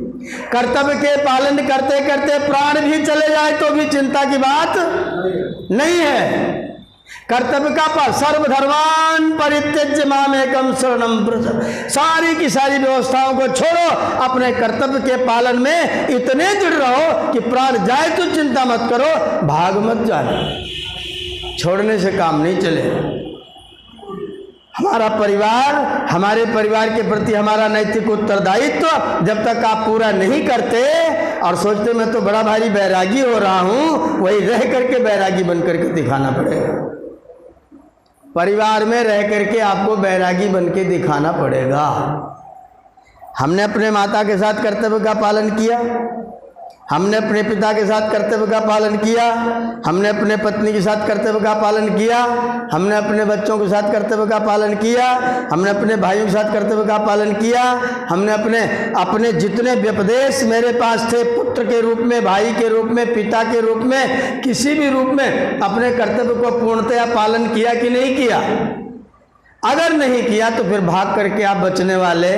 [SPEAKER 1] कर्तव्य के पालन करते करते प्राण भी चले जाए तो भी चिंता की बात नहीं है। कर्तव्य का पालन, सर्वधर्मान परित्यज्य मामेकं शरणं व्रज। सारी की सारी व्यवस्थाओं को छोड़ो, अपने कर्तव्य के पालन में इतने जुड़ रहो कि प्राण जाए तो चिंता मत करो, भाग मत जाना। छोड़ने से काम नहीं चले। हमारा परिवार, हमारे परिवार के प्रति हमारा नैतिक उत्तरदायित्व जब तक आप पूरा नहीं करते और सोचते मैं तो बड़ा भारी बैरागी हो रहा हूं, वही रह करके बैरागी बन करके दिखाना पड़ेगा। परिवार में रह करके आपको बैरागी बन के दिखाना पड़ेगा। हमने अपने माता के साथ कर्तव्य का पालन किया, हमने अपने पिता के साथ कर्तव्य का पालन किया, हमने अपने पत्नी के साथ कर्तव्य का पालन किया, हमने अपने बच्चों के साथ कर्तव्य का पालन किया, हमने अपने भाइयों के साथ कर्तव्य का पालन किया, हमने अपने जितने व्यपदेश मेरे पास थे, पुत्र के रूप में, भाई के रूप में, पिता के रूप में, किसी भी रूप में अपने कर्तव्य को पूर्णतया पालन किया कि नहीं किया। अगर नहीं किया तो फिर भाग करके आप बचने वाले,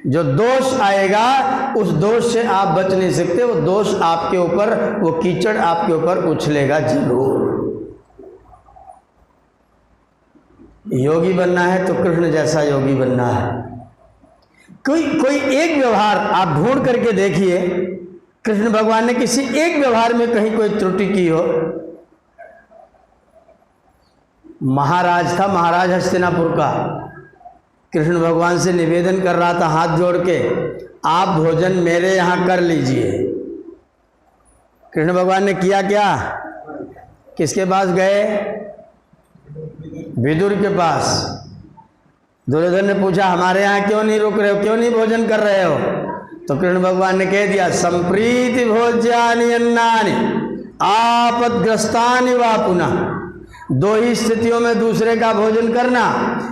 [SPEAKER 1] जो दोष आएगा उस दोष से आप बच नहीं सकते। वो दोष आपके ऊपर, वो कीचड़ आपके ऊपर उछलेगा जरूर। योगी बनना है तो कृष्ण जैसा योगी बनना है। कोई एक व्यवहार आप ढूंढ करके देखिए, कृष्ण भगवान ने किसी एक व्यवहार में कहीं कोई त्रुटि की हो। महाराज था, महाराज हस्तिनापुर का, कृष्ण भगवान से निवेदन कर रहा था हाथ जोड़ के, आप भोजन मेरे यहाँ कर लीजिए। कृष्ण भगवान ने किया क्या? किसके पास गए? विदुर के पास। दुर्योधन ने पूछा हमारे यहाँ क्यों नहीं रुक रहे हो, क्यों नहीं भोजन कर रहे हो? तो कृष्ण भगवान ने कह दिया संप्रीति भोज्यानि अन्नानि आपदग्रस्तानि वा पुनः। दो ही स्थितियों में दूसरे का भोजन करना,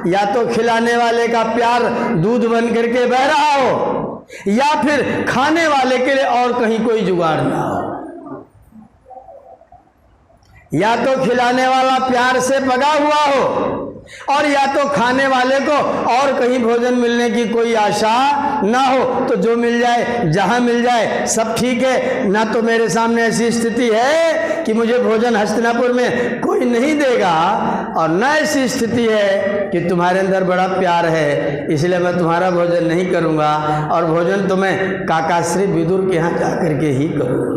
[SPEAKER 1] या तो खिलाने वाले का प्यार दूध बन करके बह रहा हो, या फिर खाने वाले के लिए और कहीं कोई जुगाड़ ना हो। या तो खिलाने वाला प्यार से पगा हुआ हो और या तो खाने वाले को और कहीं भोजन मिलने की कोई आशा ना हो। तो जो मिल जाए, जहां मिल जाए सब ठीक है। ना तो मेरे सामने ऐसी स्थिति है कि मुझे भोजन हस्तिनापुर में कोई नहीं देगा, और न ऐसी स्थिति है कि तुम्हारे अंदर बड़ा प्यार है इसलिए मैं तुम्हारा भोजन नहीं करूँगा, और भोजन तो मैं काकाश्री विदुर के यहाँ जाकर के ही करूँगा।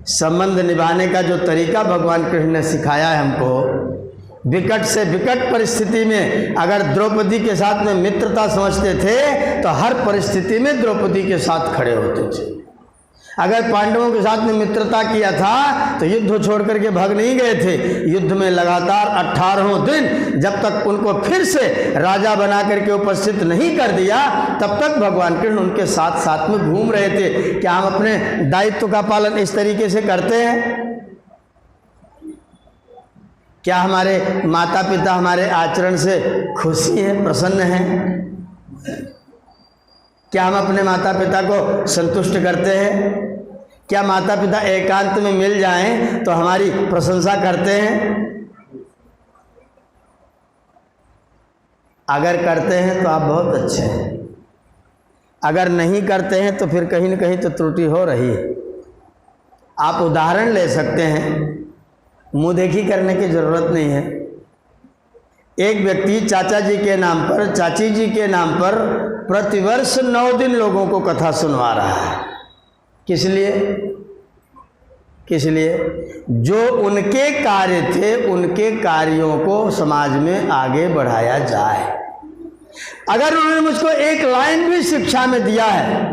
[SPEAKER 1] संबंध निभाने का जो तरीका भगवान कृष्ण ने सिखाया है हमको, विकट से विकट परिस्थिति में अगर द्रौपदी के साथ में मित्रता समझते थे तो हर परिस्थिति में द्रौपदी के साथ खड़े होते थे। अगर पांडवों के साथ में मित्रता किया था तो युद्ध छोड़ करके भाग नहीं गए थे। युद्ध में लगातार 18 दिन जब तक उनको फिर से राजा बना करके उपस्थित नहीं कर दिया, तब तक भगवान कृष्ण उनके साथ साथ में घूम रहे थे। क्या हम अपने दायित्व का पालन इस तरीके से करते हैं? क्या हमारे माता पिता हमारे आचरण से खुशी हैं, प्रसन्न हैं? क्या हम अपने माता पिता को संतुष्ट करते हैं? क्या माता पिता एकांत में मिल जाएं तो हमारी प्रशंसा करते हैं? अगर करते हैं तो आप बहुत अच्छे हैं, अगर नहीं करते हैं तो फिर कहीं न कहीं तो त्रुटि हो रही है। आप उदाहरण ले सकते हैं, मुँह देखी करने की ज़रूरत नहीं है। एक व्यक्ति चाचा जी के नाम पर, चाची जी के नाम पर प्रतिवर्ष 9 दिन लोगों को कथा सुनवा रहा है। किस लिए? किस लिए? जो उनके कार्य थे, उनके कार्यों को समाज में आगे बढ़ाया जाए। अगर उन्होंने मुझको एक लाइन भी शिक्षा में दिया है,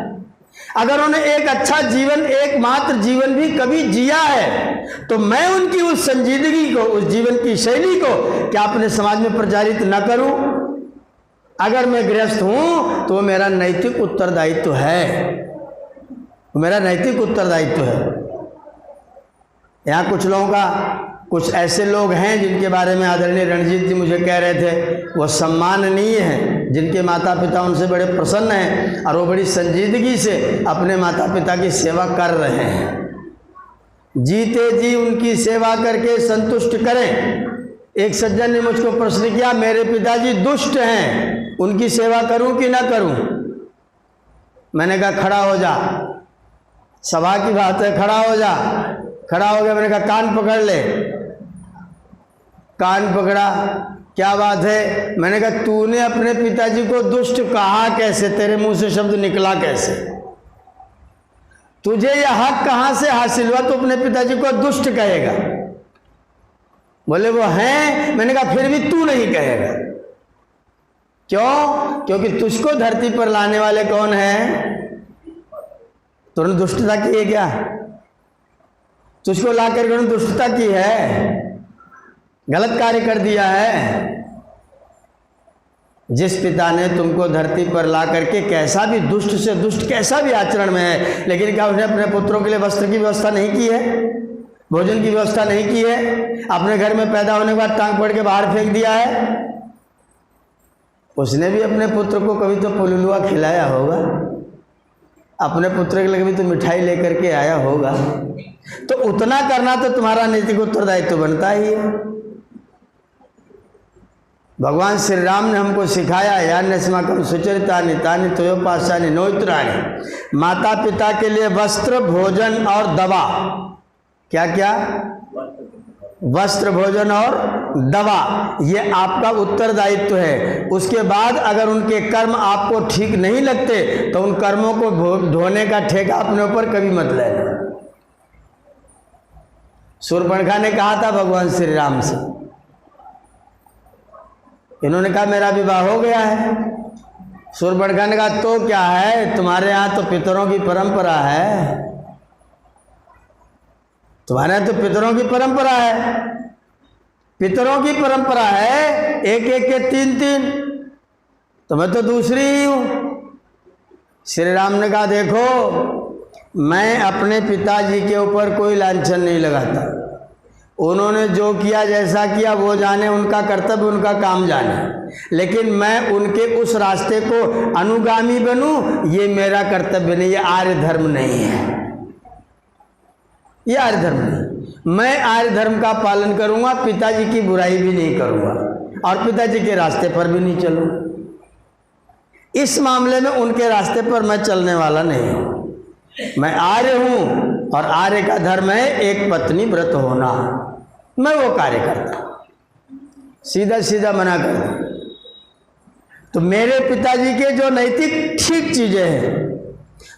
[SPEAKER 1] अगर उन्होंने एक अच्छा जीवन, एकमात्र जीवन भी कभी जिया है, तो मैं उनकी उस संजीदगी को, उस जीवन की शैली को क्या अपने समाज में प्रचारित न करूं? अगर मैं गृहस्थ हूं तो मेरा नैतिक उत्तरदायित्व है, मेरा नैतिक उत्तरदायित्व है। यहाँ कुछ लोगों का, कुछ ऐसे लोग हैं जिनके बारे में आदरणीय रणजीत जी मुझे कह रहे थे, वो सम्माननीय हैं, जिनके माता पिता उनसे बड़े प्रसन्न हैं और वो बड़ी संजीदगी से अपने माता पिता की सेवा कर रहे हैं। जीते जी उनकी सेवा करके संतुष्ट करें। एक सज्जन ने मुझको प्रश्न किया, मेरे पिताजी दुष्ट हैं, उनकी सेवा करूं कि ना करूं? मैंने कहा खड़ा हो जा, सभा की बात है, खड़ा हो जा। खड़ा हो गया, मैंने कहा कान पकड़ ले। कान पकड़ा, क्या बात है? मैंने कहा तूने अपने पिताजी को दुष्ट कहा कैसे? तेरे मुंह से शब्द निकला कैसे? तुझे यह हक कहां से हासिल हुआ तो अपने पिताजी को दुष्ट कहेगा? बोले वो हैं। मैंने कहा फिर भी तू नहीं कहेगा। क्यों? क्योंकि तुझको धरती पर लाने वाले कौन हैं? तूने दुष्टता की है क्या? तुझको ला कर उन्होंने दुष्टता की है, गलत कार्य कर दिया है। जिस पिता ने तुमको धरती पर ला करके, कैसा भी दुष्ट से दुष्ट कैसा भी आचरण में है, लेकिन क्या उसने अपने पुत्रों के लिए वस्त्र की व्यवस्था नहीं की है, भोजन की व्यवस्था नहीं की है, अपने घर में पैदा होने के बाद टांग पकड़ के बाहर फेंक दिया है? उसने भी अपने पुत्र को कभी तो पुलुलुआ खिलाया होगा, अपने पुत्र के लिए कभी तो मिठाई लेकर के आया होगा। तो उतना करना तो तुम्हारा नैतिक उत्तरदायित्व बनता ही है। भगवान श्री राम ने हमको सिखाया, यान्यस्माकं सुचरितानि तानि तयोपास्यानि नोत्राणि। माता पिता के लिए वस्त्र, भोजन और दवा। क्या क्या? वस्त्र, भोजन और दवा, ये आपका उत्तरदायित्व है। उसके बाद अगर उनके कर्म आपको ठीक नहीं लगते तो उन कर्मों को ढोने का ठेका अपने ऊपर कभी मत लेना। शूर्पणखा ने कहा था भगवान श्री राम से, इन्होंने कहा मेरा विवाह हो गया है। शूर्पणखा ने कहा तो क्या है, तुम्हारे यहाँ तो पितरों की परंपरा है, तुम्हारे यहाँ तो पितरों की परंपरा है, पितरों की परंपरा है, एक एक के 3-3, तो मैं तो दूसरी ही हूँ। श्री राम ने कहा देखो, मैं अपने पिताजी के ऊपर कोई लांछन नहीं लगाता, उन्होंने जो किया, जैसा किया वो जाने, उनका कर्तव्य, उनका काम जाने, लेकिन मैं उनके उस रास्ते को अनुगामी बनूं, ये मेरा कर्तव्य नहीं, ये आर्य धर्म नहीं है, ये आर्य धर्म नहीं। मैं आर्य धर्म का पालन करूंगा, पिताजी की बुराई भी नहीं करूंगा और पिताजी के रास्ते पर भी नहीं चलूंगा। इस मामले में उनके रास्ते पर मैं चलने वाला नहीं हूं। मैं आर्य हूं और आर्य का धर्म है एक पत्नी व्रत होना, मैं वो कार्य करता, सीधा सीधा मना कर दूं। तो मेरे पिताजी के जो नैतिक ठीक चीजें हैं,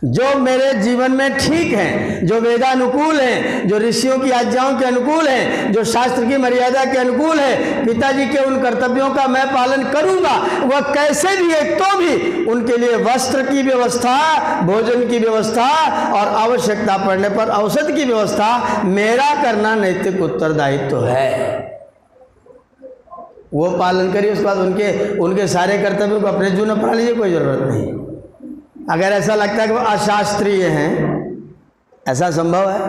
[SPEAKER 1] जो मेरे जीवन में ठीक हैं, जो वेदानुकूल हैं, जो ऋषियों की आज्ञाओं के अनुकूल हैं, जो शास्त्र की मर्यादा के अनुकूल है, पिताजी के उन कर्तव्यों का मैं पालन करूंगा। वह कैसे भी है तो भी उनके लिए वस्त्र की व्यवस्था, भोजन की व्यवस्था और आवश्यकता पड़ने पर औषध की व्यवस्था मेरा करना नैतिक उत्तरदायित्व है। वो पालन करिए, उसके बाद उनके सारे कर्तव्यों को अपने जीवन में अपना लीजिए, कोई ज़रूरत नहीं। अगर ऐसा लगता है कि वो अशास्त्रीय हैं, ऐसा संभव है,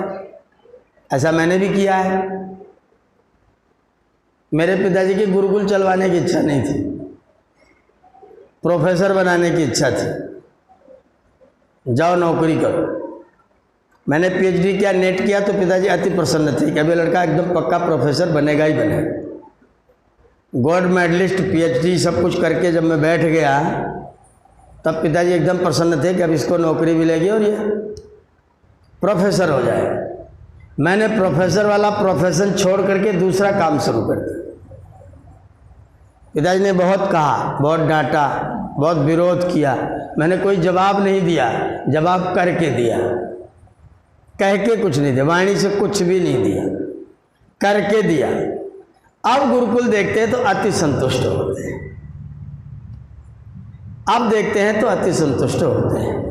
[SPEAKER 1] ऐसा मैंने भी किया है। मेरे पिताजी की गुरुकुल चलवाने की इच्छा नहीं थी, प्रोफेसर बनाने की इच्छा थी, जाओ नौकरी करो। मैंने पीएचडी किया, नेट किया तो पिताजी अति प्रसन्न थे कि अभी लड़का एकदम पक्का प्रोफेसर बनेगा ही बनेगा। गोल्ड मेडलिस्ट, पीएचडी सब कुछ करके जब मैं बैठ गया तब पिताजी एकदम प्रसन्न थे कि अब इसको नौकरी मिलेगी और ये प्रोफेसर हो जाएगा। मैंने प्रोफेसर वाला प्रोफेशन छोड़ करके दूसरा काम शुरू कर दिया। पिताजी ने बहुत कहा, बहुत डांटा, बहुत विरोध किया, मैंने कोई जवाब नहीं दिया, जवाब करके दिया। कह के कुछ नहीं दिया, वाणी से कुछ भी नहीं दिया, करके दिया। अब गुरुकुल देखते हैं तो अति संतुष्ट होते हैं, अब देखते हैं तो अति संतुष्ट होते हैं।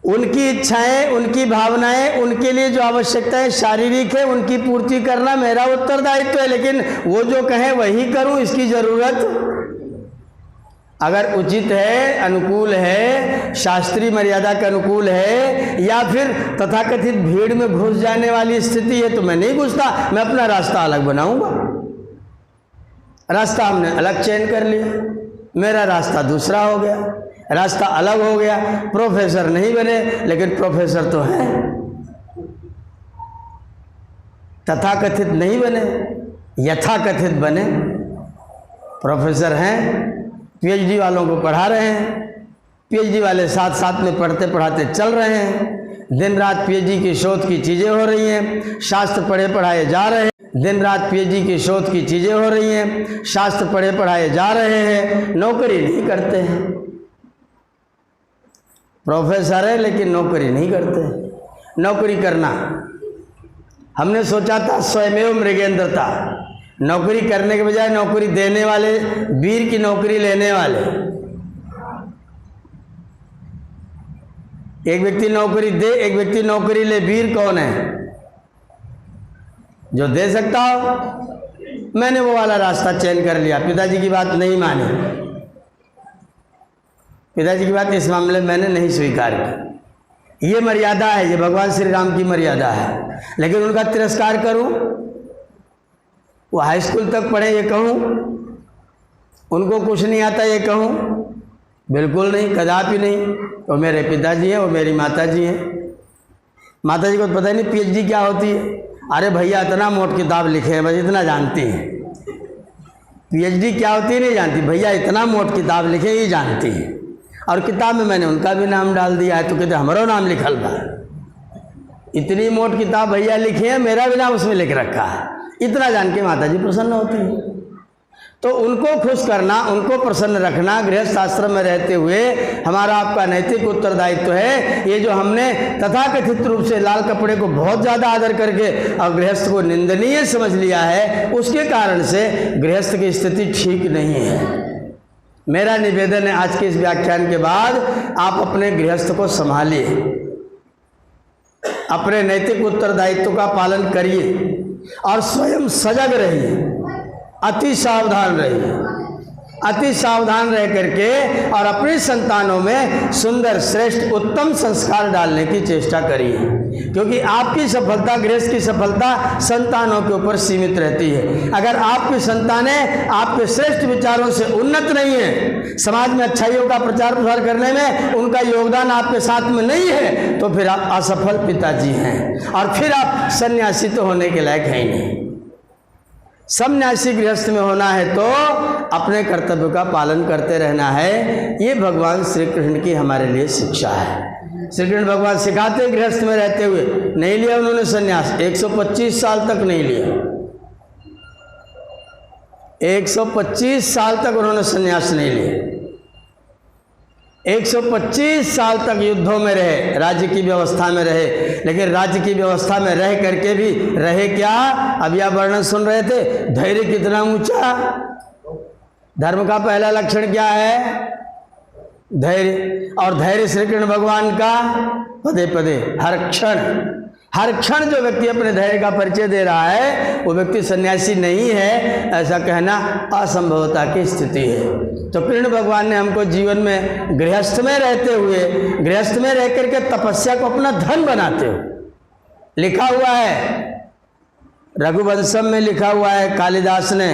[SPEAKER 1] उनकी इच्छाएं, उनकी भावनाएं, उनके लिए जो आवश्यकताएं शारीरिक है उनकी पूर्ति करना मेरा उत्तरदायित्व है, लेकिन वो जो कहें वही करूं, इसकी जरूरत अगर उचित है, अनुकूल है, शास्त्रीय मर्यादा के अनुकूल है, या फिर तथाकथित भीड़ में घुस जाने वाली स्थिति है तो मैं नहीं घुसता, मैं अपना रास्ता अलग बनाऊंगा। रास्ता हमने अलग चयन कर लिया, मेरा रास्ता दूसरा हो गया, रास्ता अलग हो गया। प्रोफेसर नहीं बने लेकिन प्रोफेसर तो हैं, तथाकथित नहीं बने, यथाकथित बने। प्रोफेसर हैं, पीएचडी वालों को पढ़ा रहे हैं, पीएचडी वाले साथ साथ में पढ़ते पढ़ाते चल रहे हैं। दिन रात पीएचडी की शोध की चीज़ें हो रही हैं, शास्त्र पढ़े पढ़ाए जा रहे हैं। दिन रात पीएचडी की शोध की चीज़ें हो रही हैं, शास्त्र पढ़े पढ़ाए जा रहे हैं, नौकरी नहीं करते हैं। प्रोफेसर है लेकिन नौकरी नहीं करते। नौकरी करना हमने सोचा था स्वयमेव मृगेंद्रता, नौकरी करने के बजाय नौकरी देने वाले, वीर की नौकरी लेने वाले। एक व्यक्ति नौकरी दे, एक व्यक्ति नौकरी ले, वीर कौन है? जो दे सकता हो। मैंने वो वाला रास्ता चयन कर लिया, पिताजी की बात नहीं मानी, पिताजी की बात इस मामले में मैंने नहीं स्वीकार की। ये मर्यादा है, ये भगवान श्री राम की मर्यादा है, लेकिन उनका तिरस्कार करूं? वो हाई स्कूल तक पढ़े ये कहूं? उनको कुछ नहीं आता ये कहूं? बिल्कुल नहीं, कदापि नहीं। वो मेरे पिताजी हैं, वो मेरी माताजी हैं। माताजी को पता ही नहीं पीएचडी क्या होती है। अरे भैया इतना मोट किताब लिखे हैं, बस इतना जानती हैं। पीएचडी क्या होती है नहीं जानती, भैया इतना मोट किताब लिखे ये जानती हैं। और किताब में मैंने उनका भी नाम डाल दिया है, तो कहते हमारा नाम लिखल बा। इतनी मोट किताब भैया लिखे हैं, मेरा भी नाम उसमें लिख रखा है। इतना जान के माताजी प्रसन्न होती है। तो उनको खुश करना, उनको प्रसन्न रखना गृहस्थ आश्रम में रहते हुए हमारा आपका नैतिक उत्तरदायित्व है। ये जो हमने तथाकथित रूप से लाल कपड़े को बहुत ज़्यादा आदर करके और गृहस्थ को निंदनीय समझ लिया है, उसके कारण से गृहस्थ की स्थिति ठीक नहीं है। मेरा निवेदन है आज के इस व्याख्यान के बाद आप अपने गृहस्थ को संभालिए, अपने नैतिक उत्तरदायित्व का पालन करिए और स्वयं सजग रहिए, अति सावधान रहिए, अति सावधान रह करके और अपने संतानों में सुंदर, श्रेष्ठ, उत्तम संस्कार डालने की चेष्टा करिए, क्योंकि आपकी सफलता, गृहस्थ की सफलता संतानों के ऊपर सीमित रहती है। अगर आपकी संतानें आपके श्रेष्ठ विचारों से उन्नत नहीं है, समाज में अच्छाइयों का प्रचार प्रसार करने में उनका योगदान आपके साथ में नहीं है, तो फिर आप असफल पिताजी हैं और फिर आप सन्यासी तो होने के लायक हैं ही नहीं। सन्यासी गृहस्थ में होना है तो अपने कर्तव्य का पालन करते रहना है। ये भगवान श्री कृष्ण की हमारे लिए शिक्षा है। श्री कृष्ण भगवान सिखाते गृहस्थ में रहते हुए, नहीं लिया उन्होंने सन्यास, 125 साल तक नहीं लिया, 125 साल तक उन्होंने सन्यास नहीं लिया। 125 साल तक युद्धों में रहे, राज्य की व्यवस्था में रहे, लेकिन राज्य की व्यवस्था में रह करके भी रहे क्या? अभी आप वर्णन सुन रहे थे, धैर्य कितना ऊंचा। धर्म का पहला लक्षण क्या है? धैर्य। और धैर्य श्री कृष्ण भगवान का पदे पदे हर क्षण जो व्यक्ति अपने धैर्य का परिचय दे रहा है वो व्यक्ति सन्यासी नहीं है, ऐसा कहना असंभवता की स्थिति है। तो कृष्ण भगवान ने हमको जीवन में गृहस्थ में रहते हुए, गृहस्थ में रह करके तपस्या को अपना धन बनाते हुए लिखा हुआ है, रघुवंशम में लिखा हुआ है, कालिदास ने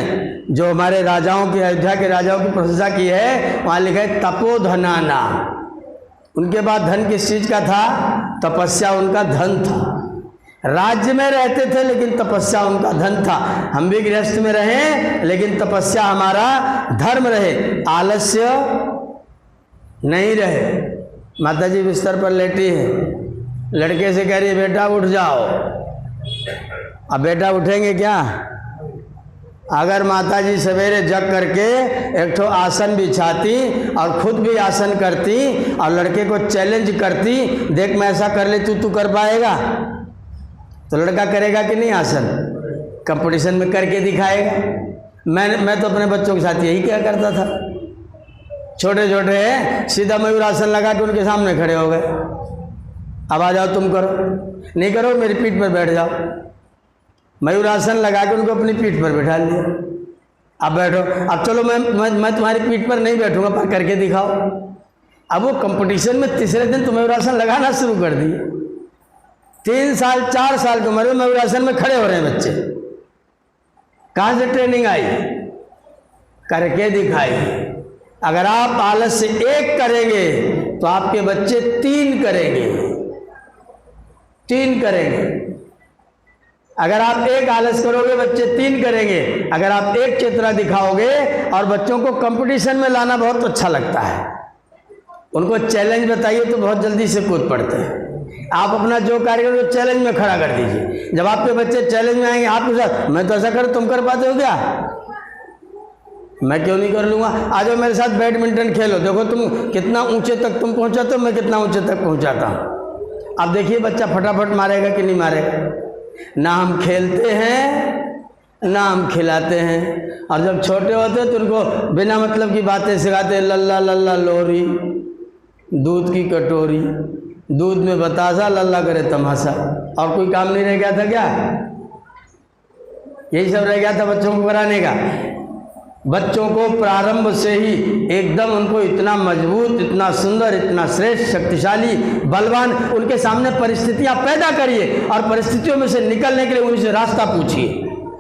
[SPEAKER 1] जो हमारे राजाओं की, अयोध्या के राजाओं की प्रशंसा की है, वहाँ लिखा है तपोधना नाम। उनके बाद धन किस चीज का था? तपस्या उनका धन था। राज्य में रहते थे लेकिन तपस्या उनका धन था। हम भी गृहस्थ में रहे लेकिन तपस्या हमारा धर्म रहे, आलस्य नहीं रहे। माता जी बिस्तर पर लेटी है, लड़के से कह रही है बेटा उठ जाओ। अब बेटा उठेंगे क्या? अगर माता जी सवेरे जग करके एक ठो आसन बिछाती और खुद भी आसन करती और लड़के को चैलेंज करती, देख मैं ऐसा कर ले, तू कर पाएगा? तो लड़का करेगा कि नहीं? आसन कंपटीशन में करके दिखाएगा। मैं तो अपने बच्चों के साथ यही क्या करता था, छोटे छोटे सीधा मयूर आसन लगा के उनके सामने खड़े हो गए, अब आ जाओ तुम करो, नहीं करो मेरी पीठ पर बैठ जाओ। मयूरासन लगा के उनको अपनी पीठ पर बैठा लिया, अब बैठो, अब चलो मैं तुम्हारी पीठ पर नहीं बैठूंगा, पर करके दिखाओ। अब वो कंपटीशन में तीसरे दिन तो मयूरासन लगाना शुरू कर दिए। 3 साल 4 साल की उम्र में मयूरासन में खड़े हो रहे हैं बच्चे। कहाँ से ट्रेनिंग आई? करके दिखाई। अगर आप आलस से 1 करेंगे तो आपके बच्चे 3 करेंगे, 3 करेंगे। अगर आप 1 आलस करोगे बच्चे 3 करेंगे। अगर आप 1 चेतना दिखाओगे, और बच्चों को कंपटीशन में लाना बहुत अच्छा लगता है, उनको चैलेंज बताइए तो बहुत जल्दी से कूद पड़ते हैं। आप अपना जो कार्य करो चैलेंज में खड़ा कर दीजिए। जब आपके बच्चे चैलेंज में आएंगे आपके साथ, मैं तो ऐसा करूँ, तुम कर पाते हो क्या? मैं क्यों नहीं कर लूँगा, आ जाओ मेरे साथ बैडमिंटन खेलो, देखो तुम कितना ऊंचे तक तुम पहुँचाते हो, मैं कितना ऊंचे तक पहुँचाता हूँ। अब देखिए बच्चा फटाफट मारेगा कि नहीं मारेगा। ना हम खेलते हैं ना हम खिलाते हैं। और जब छोटे होते हैं तो उनको बिना मतलब की बातें सिखाते हैं, लल्ला लल्ला लोरी, दूध की कटोरी, दूध में बतासा, लल्ला करे तमाशा। और कोई काम नहीं रह गया था क्या? यही सब रह गया था बच्चों को कराने का। बच्चों को प्रारंभ से ही एकदम उनको इतना मजबूत, इतना सुंदर, इतना श्रेष्ठ, शक्तिशाली, बलवान उनके सामने परिस्थितियां पैदा करिए, और परिस्थितियों में से निकलने के लिए उनसे रास्ता पूछिए।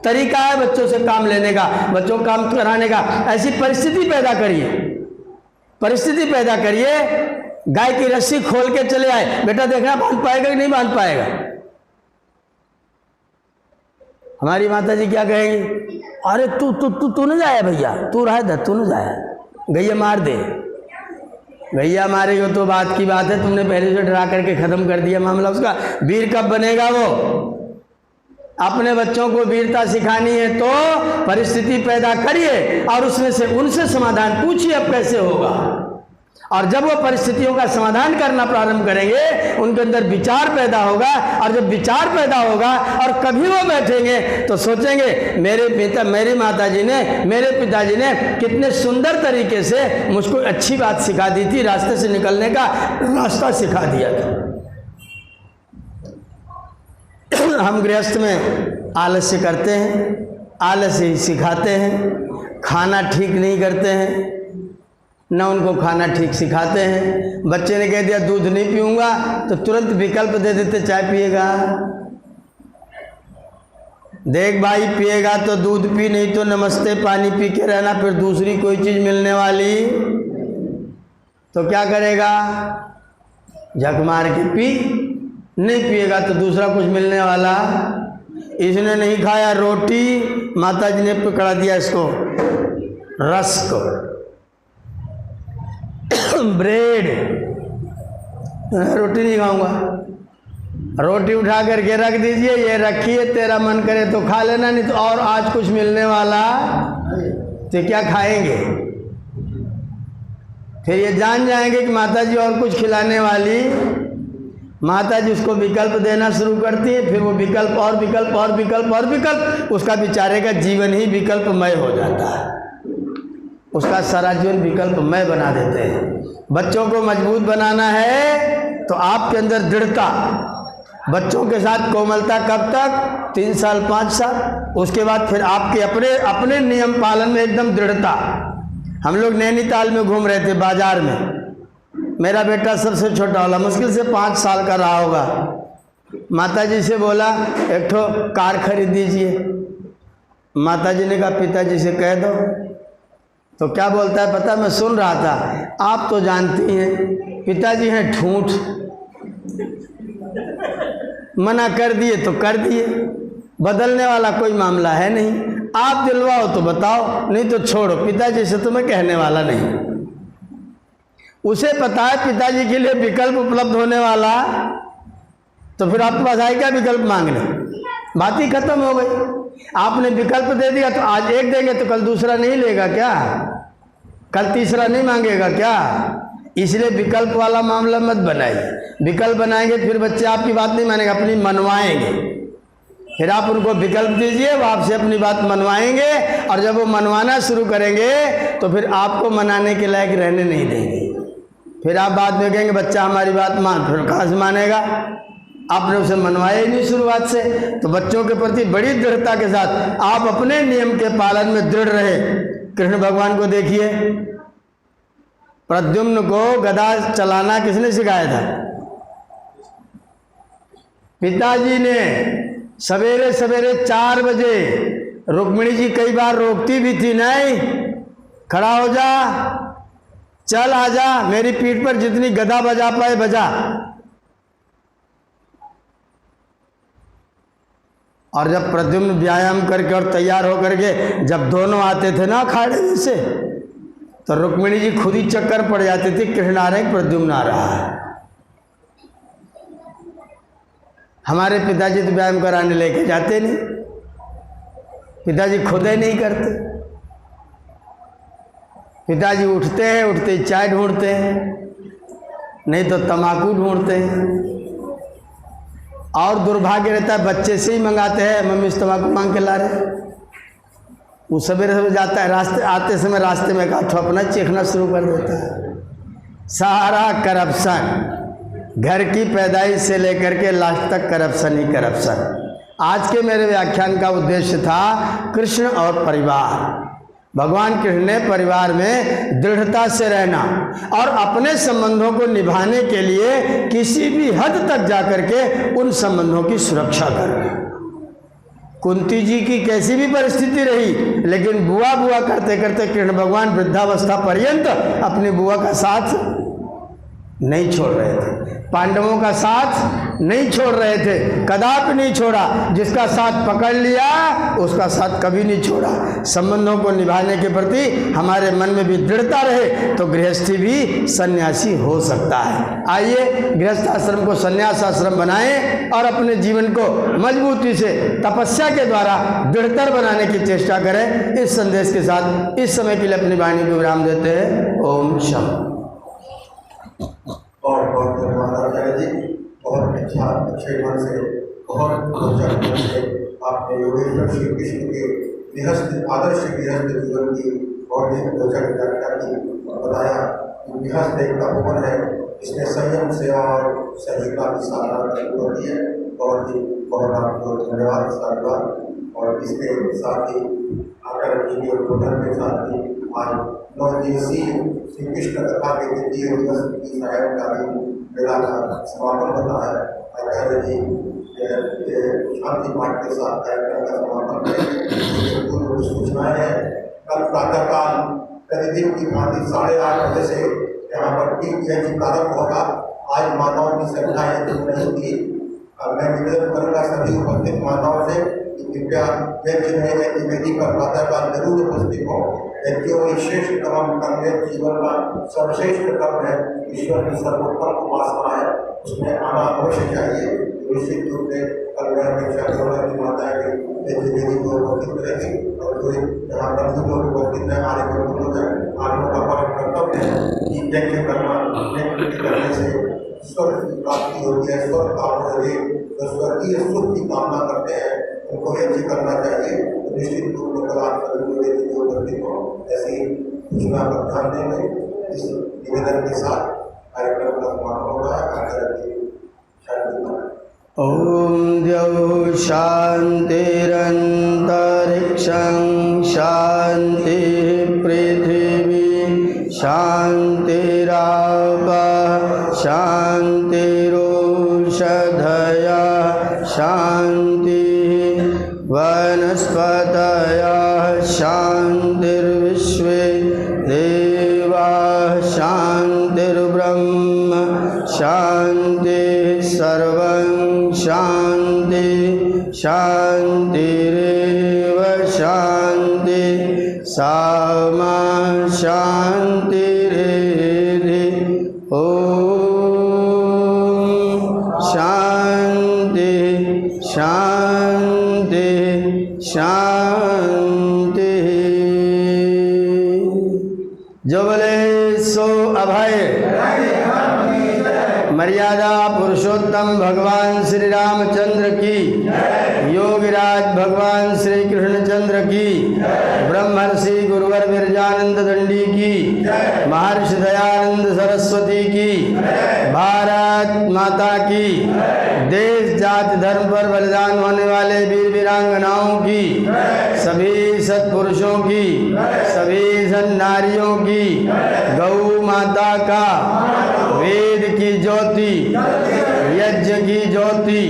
[SPEAKER 1] तरीका है बच्चों से काम लेने का, बच्चों को काम कराने का। ऐसी परिस्थिति पैदा करिए, परिस्थिति पैदा करिए। गाय की रस्सी खोल के चले आए, बेटा देखना बांध पाएगा कि नहीं बांध पाएगा। हमारी माता जी क्या कहेंगी? अरे तू न जाया भैया, तू रह दे, तू न जाया, गैया मार दे। गैया मारेगा तो बात की बात है, तुमने पहले से डरा करके खत्म कर दिया मामला उसका। वीर कब बनेगा वो? अपने बच्चों को वीरता सिखानी है तो परिस्थिति पैदा करिए और उसमें से उनसे समाधान पूछिए अब कैसे होगा। और जब वो परिस्थितियों का समाधान करना प्रारंभ करेंगे, उनके अंदर विचार पैदा होगा, और जब विचार पैदा होगा और कभी वो बैठेंगे तो सोचेंगे मेरी माता जी ने, मेरे पिताजी ने कितने सुंदर तरीके से मुझको अच्छी बात सिखा दी थी, रास्ते से निकलने का रास्ता सिखा दिया था। हम गृहस्थ में आलस्य करते हैं, आलस्य ही सिखाते हैं, खाना ठीक नहीं करते हैं, ना उनको खाना ठीक सिखाते हैं। बच्चे ने कह दिया दूध नहीं पीऊंगा तो तुरंत विकल्प दे देते, चाय पिएगा, देख भाई पिएगा तो दूध पी, नहीं तो नमस्ते पानी पी के रहना, फिर दूसरी कोई चीज़ मिलने वाली तो क्या करेगा? झक मार के पी, नहीं पिएगा तो दूसरा कुछ मिलने वाला। इसने नहीं खाया रोटी, माता जी ने पकड़ा दिया इसको रस्क, ब्रेड, रोटी नहीं खाऊंगा। रोटी उठा करके रख दीजिए, ये रखिए, तेरा मन करे तो खा लेना, नहीं तो और आज कुछ मिलने वाला तो क्या खाएंगे? फिर ये जान जाएंगे कि माता जी और कुछ खिलाने वाली, माता जी उसको विकल्प देना शुरू करती है। फिर वो विकल्प और विकल्प और विकल्प और विकल्प, उसका बेचारे का जीवन ही विकल्पमय हो जाता है। उसका सारा जीवन विकल्पमय बना देते हैं। बच्चों को मजबूत बनाना है तो आपके अंदर दृढ़ता, बच्चों के साथ कोमलता कब तक? 3 साल 5 साल। उसके बाद फिर आपके अपने नियम पालन में एकदम दृढ़ता। हम लोग नैनीताल में घूम रहे थे बाजार में, मेरा बेटा सबसे छोटा वाला मुश्किल से 5 साल का रहा होगा। माता जी से बोला एक ठो कार खरीद दीजिए। माता जी ने कहा पिताजी से कह दो। तो क्या बोलता है पता? मैं सुन रहा था, आप तो जानती हैं पिताजी हैं ठूठ, मना कर दिए तो कर दिए, बदलने वाला कोई मामला है नहीं। आप दिलवाओ तो बताओ, नहीं तो छोड़ो, पिताजी से तो मैं कहने वाला नहीं। उसे पता है पिताजी के लिए विकल्प उपलब्ध होने वाला, तो फिर आपके पास आए क्या विकल्प मांगने? बात ही खत्म हो गई। आपने विकल्प दे दिया तो आज एक देंगे तो कल दूसरा नहीं लेगा क्या? कल तीसरा नहीं मांगेगा क्या? इसलिए विकल्प वाला मामला मत बनाइए। विकल्प बनाएंगे फिर बच्चे आपकी बात नहीं मानेंगे, अपनी मनवाएंगे। फिर आप उनको विकल्प दीजिए, वो आपसे अपनी बात मनवाएंगे, और जब वो मनवाना शुरू करेंगे तो फिर आपको मनाने के लायक रहने नहीं देंगे। फिर आप बाद में कहेंगे बच्चा हमारी बात मान, फिर कहाँ से मानेगा? आपने उसे मनवाया ही नहीं शुरुआत से। तो बच्चों के प्रति बड़ी दृढ़ता के साथ आप अपने नियम के पालन में दृढ़ रहे। कृष्ण भगवान को देखिए, प्रद्युम्न को गदा चलाना किसने सिखाया था? पिताजी ने। सवेरे सवेरे 4 बजे रुक्मिणी जी कई बार रोकती भी थी, नहीं खड़ा हो जा, चल आजा, मेरी पीठ पर जितनी गदा बजा पाए बजा। और जब प्रद्युम्न व्यायाम करके और तैयार होकर के जब दोनों आते थे ना अखाड़े से, तो रुक्मिणी जी खुद ही चक्कर पड़ जाती थी, कृष्ण आ रहे हैं प्रद्युम्न आ रहा है। हमारे पिताजी तो व्यायाम कराने लेके जाते नहीं, पिताजी खुद ही नहीं करते। पिताजी उठते हैं, उठते ही चाय ढूंढते हैं, नहीं तो तम्बाकू ढूंढते हैं। और दुर्भाग्य रहता है बच्चे से ही मंगाते हैं, मम्मी इस तम्बाकू मांग के ला रहे। वो सवेरे सवेरे जाता है, रास्ते आते समय रास्ते में का अपना चीखना शुरू कर देता है। सारा करप्शन, घर की पैदाइश से लेकर के लास्ट तक करप्शन ही करप्शन। आज के मेरे व्याख्यान का उद्देश्य था कृष्ण और परिवार। भगवान कृष्ण ने परिवार में दृढ़ता से रहना और अपने संबंधों को निभाने के लिए किसी भी हद तक जाकर के उन संबंधों की सुरक्षा करना। कुंती जी की कैसी भी परिस्थिति रही, लेकिन बुआ बुआ करते करते कृष्ण भगवान वृद्धावस्था पर्यंत अपनी बुआ का साथ नहीं छोड़ रहे थे, पांडवों का साथ नहीं छोड़ रहे थे, कदापि नहीं छोड़ा। जिसका साथ पकड़ लिया उसका साथ कभी नहीं छोड़ा। संबंधों को निभाने के प्रति हमारे मन में भी दृढ़ता रहे तो गृहस्थी भी सन्यासी हो सकता है। आइए गृहस्थ आश्रम को सन्यास आश्रम बनाएं और अपने जीवन को मजबूती से तपस्या के द्वारा दृढ़तर बनाने की चेष्टा करें। इस संदेश के साथ इस समय के लिए अपनी वाणी को विराम देते हैं। ओम शांति।
[SPEAKER 2] और बहुत धन्यवाद आचार्य जी, बहुत अच्छा अच्छे मन से बहुत रोचक ढंग से आपने योगेश्वर श्री कृष्ण के गृहस्थ आदर्श गृहस्थ जीवन की बहुत ही रोचक व्याख्या की और बताया कि गृहस्थ एक तपोवन है, इसमें संयम सेवा और सहिष्णुता की साधना होती है। बहुत ही बहुत आपको धन्यवाद साधुवाद। और इसके साथ ही आचार्य जी के उद्बोधन के साथ ही आज 9 दिवसीय श्री कृष्ण कथा के द्वितीय दिवस की सायंकालीन मेला का समापन होता है। आचार्य जी शांति पाठ के साथ कार्यक्रम का समापन करेंगे। पूर्व सूचनाएं हैं, कल प्रातःकाल प्रतिदिन की भांति 8:30 बजे से यहाँ पर टीम प्रारंभ होगा। आज माताओं की संख्या यदि नहीं थी, मैं निवेदन करूँगा सभी उपस्थित माताओं से कि कृपया यज्ञ में वेदी पर प्रातःकाल जरूर उपस्थित हो। यज्ञ वही श्रेष्ठ कर्म कर्म जीवन का सर्वश्रेष्ठ कर्म है, ईश्वर की सर्वोत्तम उपासना है, उसमें आना अवश्य चाहिए। निश्चित रूप से कल मैं अपेक्षा करूँगा कि माता के यज्ञ वेदी को उपस्थित करेंगे और जो यहाँ बंधु लोग उपस्थित हैं, आर्य बंधु लोग हैं, आर्यों का परम कर्तव्य है कि यज्ञ करना, यज्ञ करने से स्वर्ग की प्राप्ति होती है, स्वर्ग कामना होगी, जो स्वर्गीय सुख की कामना करते हैं उनको यज्ञ करना चाहिए। तो निश्चित रूप में कल आप सभी को यदि जो करते हो ऐसी सूचना पर ध्यान देंगे। इस निवेदन के साथ कार्यक्रम का समापन होगा।
[SPEAKER 1] ओम द्यौ शांतिरंतरिक्षं शांति पृथिवी शांतिरापः शांतिरोषधयः शांतिः वनस्पतयः शांतिर्विश्वे देवाः शांतिर्ब्रह्म शांतिः सर्वं शांति शांतिरेव शांति सामा शांतिरेधि। ओम शांति शांति शांति। जो बोले सो अभय मर्यादा पुरुषोत्तम भगवान श्री रामचंद्र की, योगीराज भगवान श्री कृष्णचंद्र की, ब्रह्मर्षि गुरुवर विरजानंद दंडी की, महर्षि दयानंद सरस्वती की, भारत माता की, देश जाति धर्म पर बलिदान होने वाले वीर वीरांगनाओं की, सभी सत्पुरुषों की, सभी सन नारियों की, गौ माता का, वेद की ज्योति, यज्ञ की ज्योति,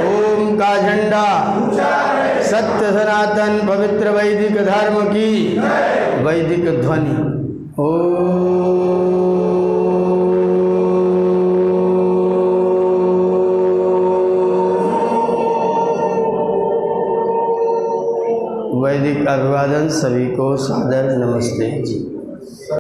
[SPEAKER 1] ओम का झंडा, सत्य सनातन पवित्र वैदिक धर्म की वैदिक ध्वनि। वैदिक अभिवादन सभी को सादर नमस्ते जी।